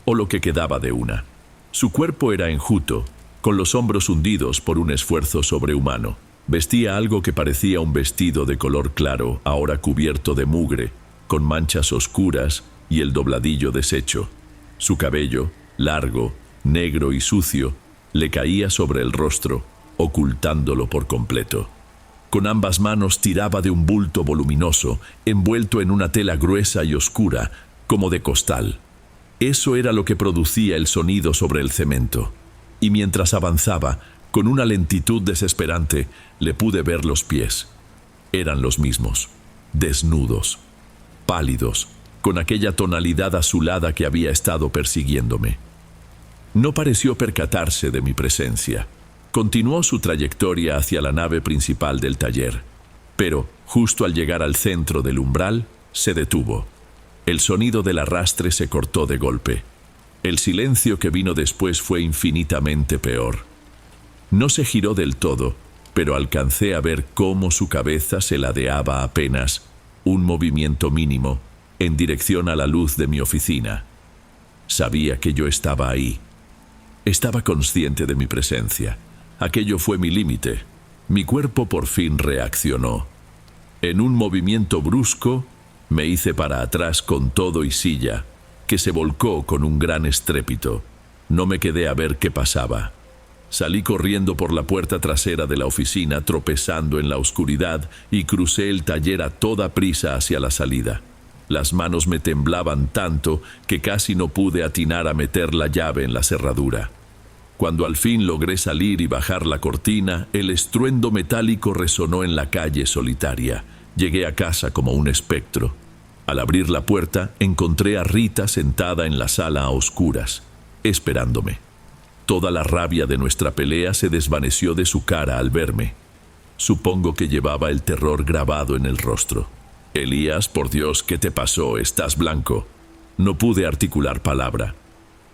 [SPEAKER 1] o lo que quedaba de una. Su cuerpo era enjuto, con los hombros hundidos por un esfuerzo sobrehumano. Vestía algo que parecía un vestido de color claro, ahora cubierto de mugre, con manchas oscuras y el dobladillo deshecho. Su cabello, largo, negro y sucio, le caía sobre el rostro, ocultándolo por completo. Con ambas manos tiraba de un bulto voluminoso, envuelto en una tela gruesa y oscura, como de costal. Eso era lo que producía el sonido sobre el cemento. Y mientras avanzaba, con una lentitud desesperante, le pude ver los pies. Eran los mismos, desnudos, pálidos, con aquella tonalidad azulada que había estado persiguiéndome. No pareció percatarse de mi presencia. Continuó su trayectoria hacia la nave principal del taller, pero, justo al llegar al centro del umbral, se detuvo. El sonido del arrastre se cortó de golpe. El silencio que vino después fue infinitamente peor. No se giró del todo, pero alcancé a ver cómo su cabeza se ladeaba apenas, un movimiento mínimo, en dirección a la luz de mi oficina. Sabía que yo estaba ahí. Estaba consciente de mi presencia. Aquello fue mi límite. Mi cuerpo por fin reaccionó. En un movimiento brusco, me hice para atrás con todo y silla, que se volcó con un gran estrépito. No me quedé a ver qué pasaba. Salí corriendo por la puerta trasera de la oficina, tropezando en la oscuridad, y crucé el taller a toda prisa hacia la salida. Las manos me temblaban tanto que casi no pude atinar a meter la llave en la cerradura. Cuando al fin logré salir y bajar la cortina, el estruendo metálico resonó en la calle solitaria. Llegué a casa como un espectro. Al abrir la puerta, encontré a Rita sentada en la sala a oscuras, esperándome. Toda la rabia de nuestra pelea se desvaneció de su cara al verme. Supongo que llevaba el terror grabado en el rostro. «Elías, por Dios, ¿qué te pasó? Estás blanco». No pude articular palabra.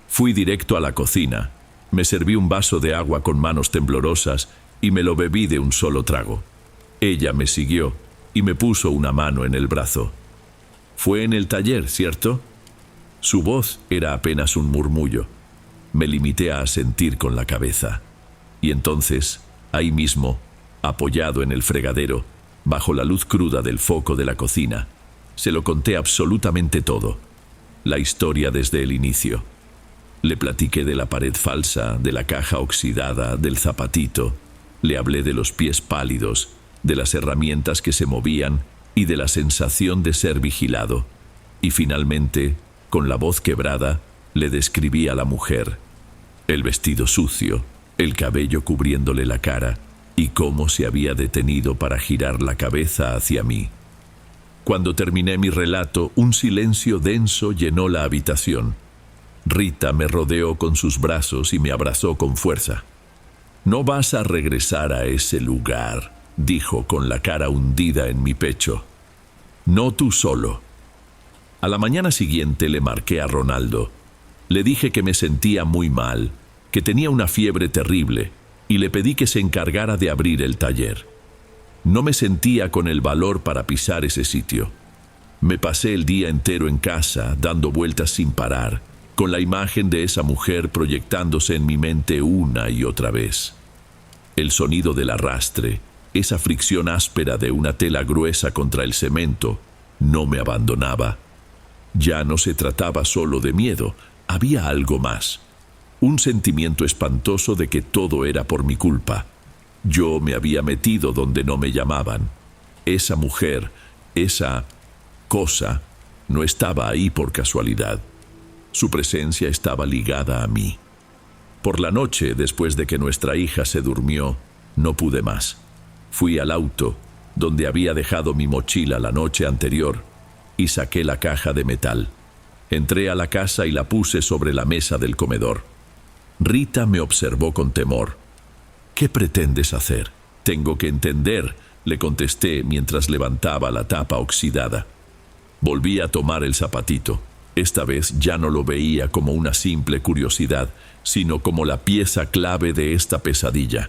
[SPEAKER 1] Fui directo a la cocina. Me serví un vaso de agua con manos temblorosas y me lo bebí de un solo trago. Ella me siguió y me puso una mano en el brazo. «Fue en el taller, ¿cierto?» Su voz era apenas un murmullo. Me limité a asentir con la cabeza. Y entonces, ahí mismo, apoyado en el fregadero, bajo la luz cruda del foco de la cocina, se lo conté absolutamente todo. La historia desde el inicio. Le platiqué de la pared falsa, de la caja oxidada, del zapatito. Le hablé de los pies pálidos, de las herramientas que se movían y de la sensación de ser vigilado. Y finalmente, con la voz quebrada, le describí a la mujer. El vestido sucio, el cabello cubriéndole la cara, y cómo se había detenido para girar la cabeza hacia mí. Cuando terminé mi relato, un silencio denso llenó la habitación. Rita me rodeó con sus brazos y me abrazó con fuerza. «No vas a regresar a ese lugar», dijo con la cara hundida en mi pecho. «No tú solo». A la mañana siguiente le marqué a Ronaldo. Le dije que me sentía muy mal, que tenía una fiebre terrible, y le pedí que se encargara de abrir el taller. No me sentía con el valor para pisar ese sitio. Me pasé el día entero en casa, dando vueltas sin parar, con la imagen de esa mujer proyectándose en mi mente una y otra vez. El sonido del arrastre, esa fricción áspera de una tela gruesa contra el cemento, no me abandonaba. Ya no se trataba solo de miedo, había algo más. Un sentimiento espantoso de que todo era por mi culpa. Yo me había metido donde no me llamaban. Esa mujer, esa cosa, no estaba ahí por casualidad. Su presencia estaba ligada a mí. Por la noche, después de que nuestra hija se durmió, no pude más. Fui al auto, donde había dejado mi mochila la noche anterior, y saqué la caja de metal. Entré a la casa y la puse sobre la mesa del comedor. Rita me observó con temor. «¿Qué pretendes hacer?» «Tengo que entender», le contesté mientras levantaba la tapa oxidada. Volví a tomar el zapatito. Esta vez ya no lo veía como una simple curiosidad, sino como la pieza clave de esta pesadilla.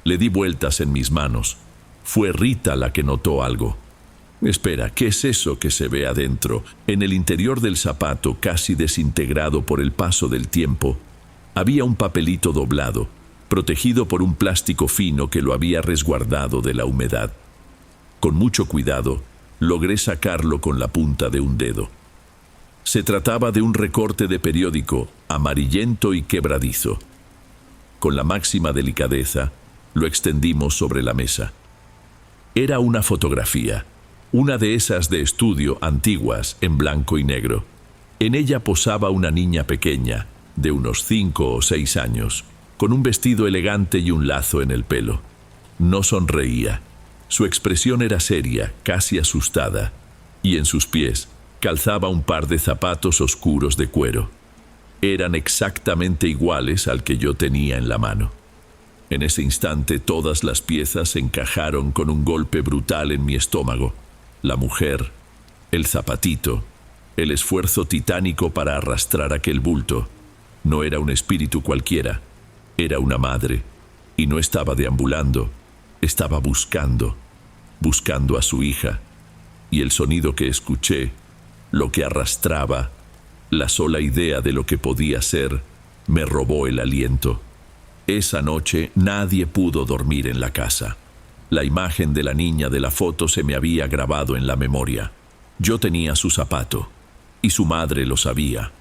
[SPEAKER 1] Le di vueltas en mis manos. Fue Rita la que notó algo. Espera, ¿qué es eso que se ve adentro? En el interior del zapato, casi desintegrado por el paso del tiempo, había un papelito doblado, protegido por un plástico fino que lo había resguardado de la humedad. Con mucho cuidado, logré sacarlo con la punta de un dedo. Se trataba de un recorte de periódico, amarillento y quebradizo. Con la máxima delicadeza, lo extendimos sobre la mesa. Era una fotografía, una de esas de estudio antiguas en blanco y negro. En ella posaba una niña pequeña, de unos 5 o 6 años, con un vestido elegante y un lazo en el pelo. No sonreía. Su expresión era seria, casi asustada, y en sus pies calzaba un par de zapatos oscuros de cuero. Eran exactamente iguales al que yo tenía en la mano. En ese instante todas las piezas encajaron con un golpe brutal en mi estómago. La mujer, el zapatito, el esfuerzo titánico para arrastrar aquel bulto. No era un espíritu cualquiera, era una madre, y no estaba deambulando, estaba buscando a su hija, y el sonido que escuché, lo que arrastraba, la sola idea de lo que podía ser, me robó el aliento. Esa noche nadie pudo dormir en la casa. La imagen de la niña de la foto se me había grabado en la memoria. Yo tenía su zapato, y su madre lo sabía.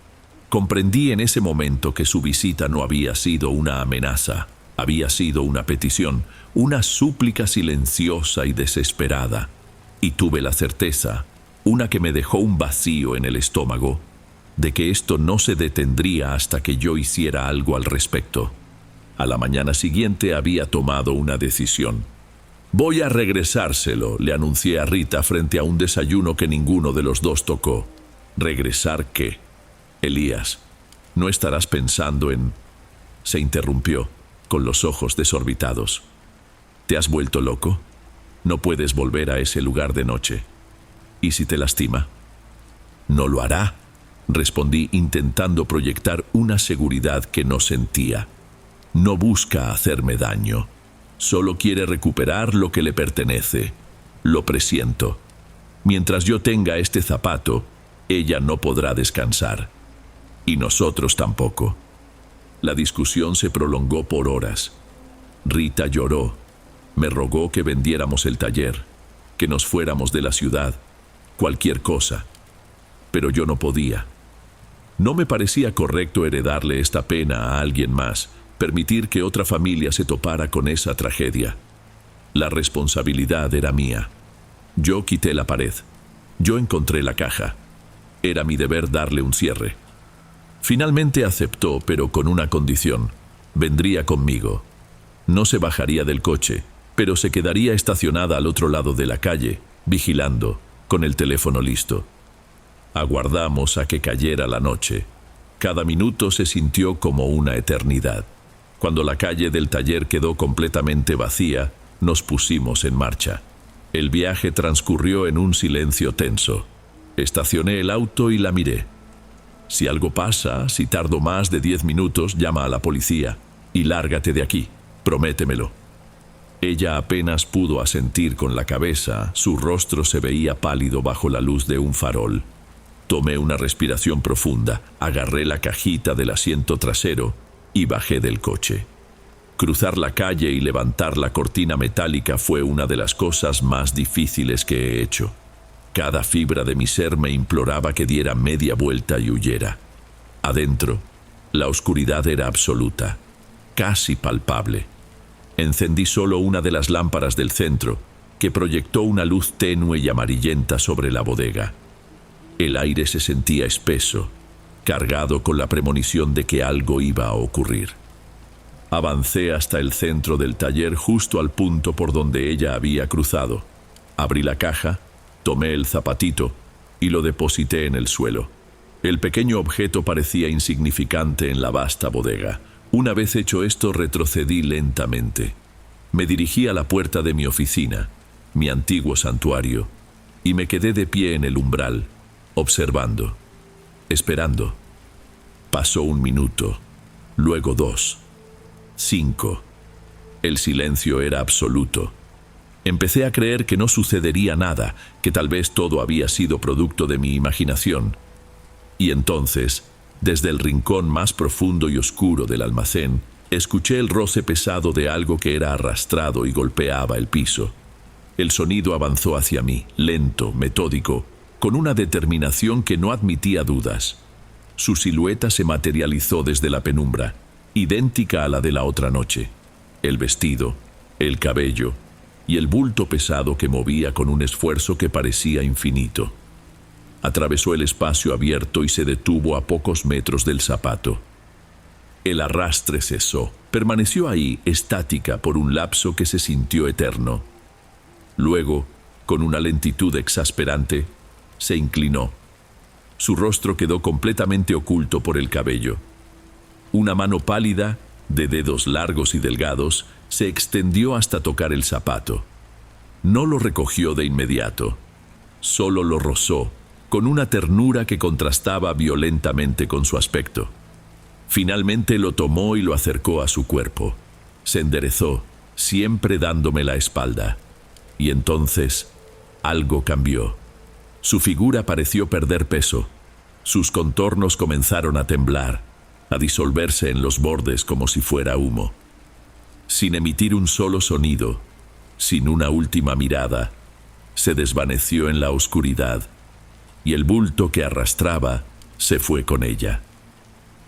[SPEAKER 1] Comprendí en ese momento que su visita no había sido una amenaza, había sido una petición, una súplica silenciosa y desesperada. Y tuve la certeza, una que me dejó un vacío en el estómago, de que esto no se detendría hasta que yo hiciera algo al respecto. A la mañana siguiente había tomado una decisión. «Voy a regresárselo», le anuncié a Rita frente a un desayuno que ninguno de los dos tocó. «¿Regresar qué?» «Elías, ¿no estarás pensando en...?» Se interrumpió, con los ojos desorbitados. «¿Te has vuelto loco? No puedes volver a ese lugar de noche. ¿Y si te lastima?» «No lo hará», respondí intentando proyectar una seguridad que no sentía. «No busca hacerme daño. Solo quiere recuperar lo que le pertenece. Lo presiento. Mientras yo tenga este zapato, ella no podrá descansar. Y nosotros tampoco». La discusión se prolongó por horas. Rita lloró. Me rogó que vendiéramos el taller, que nos fuéramos de la ciudad, cualquier cosa. Pero yo no podía. No me parecía correcto heredarle esta pena a alguien más, permitir que otra familia se topara con esa tragedia. La responsabilidad era mía. Yo quité la pared. Yo encontré la caja. Era mi deber darle un cierre. Finalmente aceptó, pero con una condición. Vendría conmigo. No se bajaría del coche, pero se quedaría estacionada al otro lado de la calle, vigilando, con el teléfono listo. Aguardamos a que cayera la noche. Cada minuto se sintió como una eternidad. Cuando la calle del taller quedó completamente vacía, nos pusimos en marcha. El viaje transcurrió en un silencio tenso. Estacioné el auto y la miré. «Si algo pasa, si tardo más de 10 minutos, llama a la policía y lárgate de aquí, prométemelo». Ella apenas pudo asentir con la cabeza, su rostro se veía pálido bajo la luz de un farol. Tomé una respiración profunda, agarré la cajita del asiento trasero y bajé del coche. Cruzar la calle y levantar la cortina metálica fue una de las cosas más difíciles que he hecho. Cada fibra de mi ser me imploraba que diera media vuelta y huyera. Adentro, la oscuridad era absoluta, casi palpable. Encendí solo una de las lámparas del centro, que proyectó una luz tenue y amarillenta sobre la bodega. El aire se sentía espeso, cargado con la premonición de que algo iba a ocurrir. Avancé hasta el centro del taller, justo al punto por donde ella había cruzado. Abrí la caja, tomé el zapatito y lo deposité en el suelo. El pequeño objeto parecía insignificante en la vasta bodega. Una vez hecho esto, retrocedí lentamente. Me dirigí a la puerta de mi oficina, mi antiguo santuario, y me quedé de pie en el umbral, observando, esperando. Pasó 1 minuto, luego 2, 5. El silencio era absoluto. Empecé a creer que no sucedería nada, que tal vez todo había sido producto de mi imaginación. Y entonces, desde el rincón más profundo y oscuro del almacén, escuché el roce pesado de algo que era arrastrado y golpeaba el piso. El sonido avanzó hacia mí, lento, metódico, con una determinación que no admitía dudas. Su silueta se materializó desde la penumbra, idéntica a la de la otra noche. El vestido, el cabello y el bulto pesado que movía con un esfuerzo que parecía infinito. Atravesó el espacio abierto y se detuvo a pocos metros del zapato. El arrastre cesó. Permaneció ahí, estática, por un lapso que se sintió eterno. Luego, con una lentitud exasperante, se inclinó. Su rostro quedó completamente oculto por el cabello. Una mano pálida, de dedos largos y delgados, se extendió hasta tocar el zapato. No lo recogió de inmediato. Solo lo rozó, con una ternura que contrastaba violentamente con su aspecto. Finalmente lo tomó y lo acercó a su cuerpo. Se enderezó, siempre dándome la espalda. Y entonces, algo cambió. Su figura pareció perder peso. Sus contornos comenzaron a temblar, a disolverse en los bordes como si fuera humo. Sin emitir un solo sonido, sin una última mirada, se desvaneció en la oscuridad, y el bulto que arrastraba se fue con ella.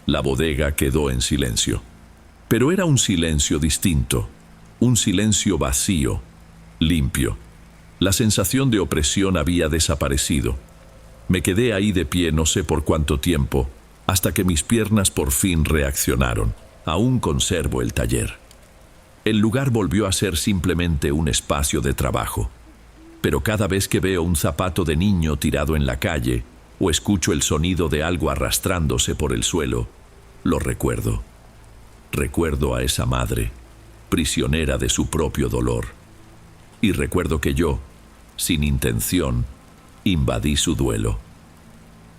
[SPEAKER 1] La bodega quedó en silencio. Pero era un silencio distinto, un silencio vacío, limpio. La sensación de opresión había desaparecido. Me quedé ahí de pie no sé por cuánto tiempo, hasta que mis piernas por fin reaccionaron. Aún conservo el taller. El lugar volvió a ser simplemente un espacio de trabajo. Pero cada vez que veo un zapato de niño tirado en la calle, o escucho el sonido de algo arrastrándose por el suelo, lo recuerdo. Recuerdo a esa madre, prisionera de su propio dolor. Y recuerdo que yo, sin intención, invadí su duelo.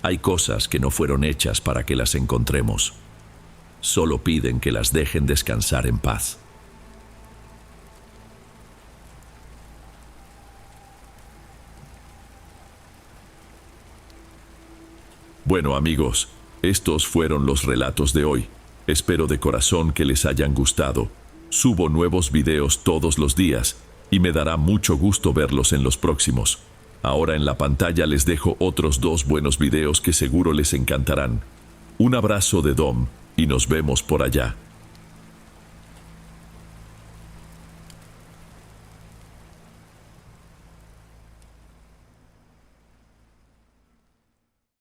[SPEAKER 1] Hay cosas que no fueron hechas para que las encontremos. Solo piden que las dejen descansar en paz. Bueno, amigos, estos fueron los relatos de hoy. Espero de corazón que les hayan gustado. Subo nuevos videos todos los días y me dará mucho gusto verlos en los próximos. Ahora en la pantalla les dejo otros 2 buenos videos que seguro les encantarán. Un abrazo de Dom y nos vemos por allá.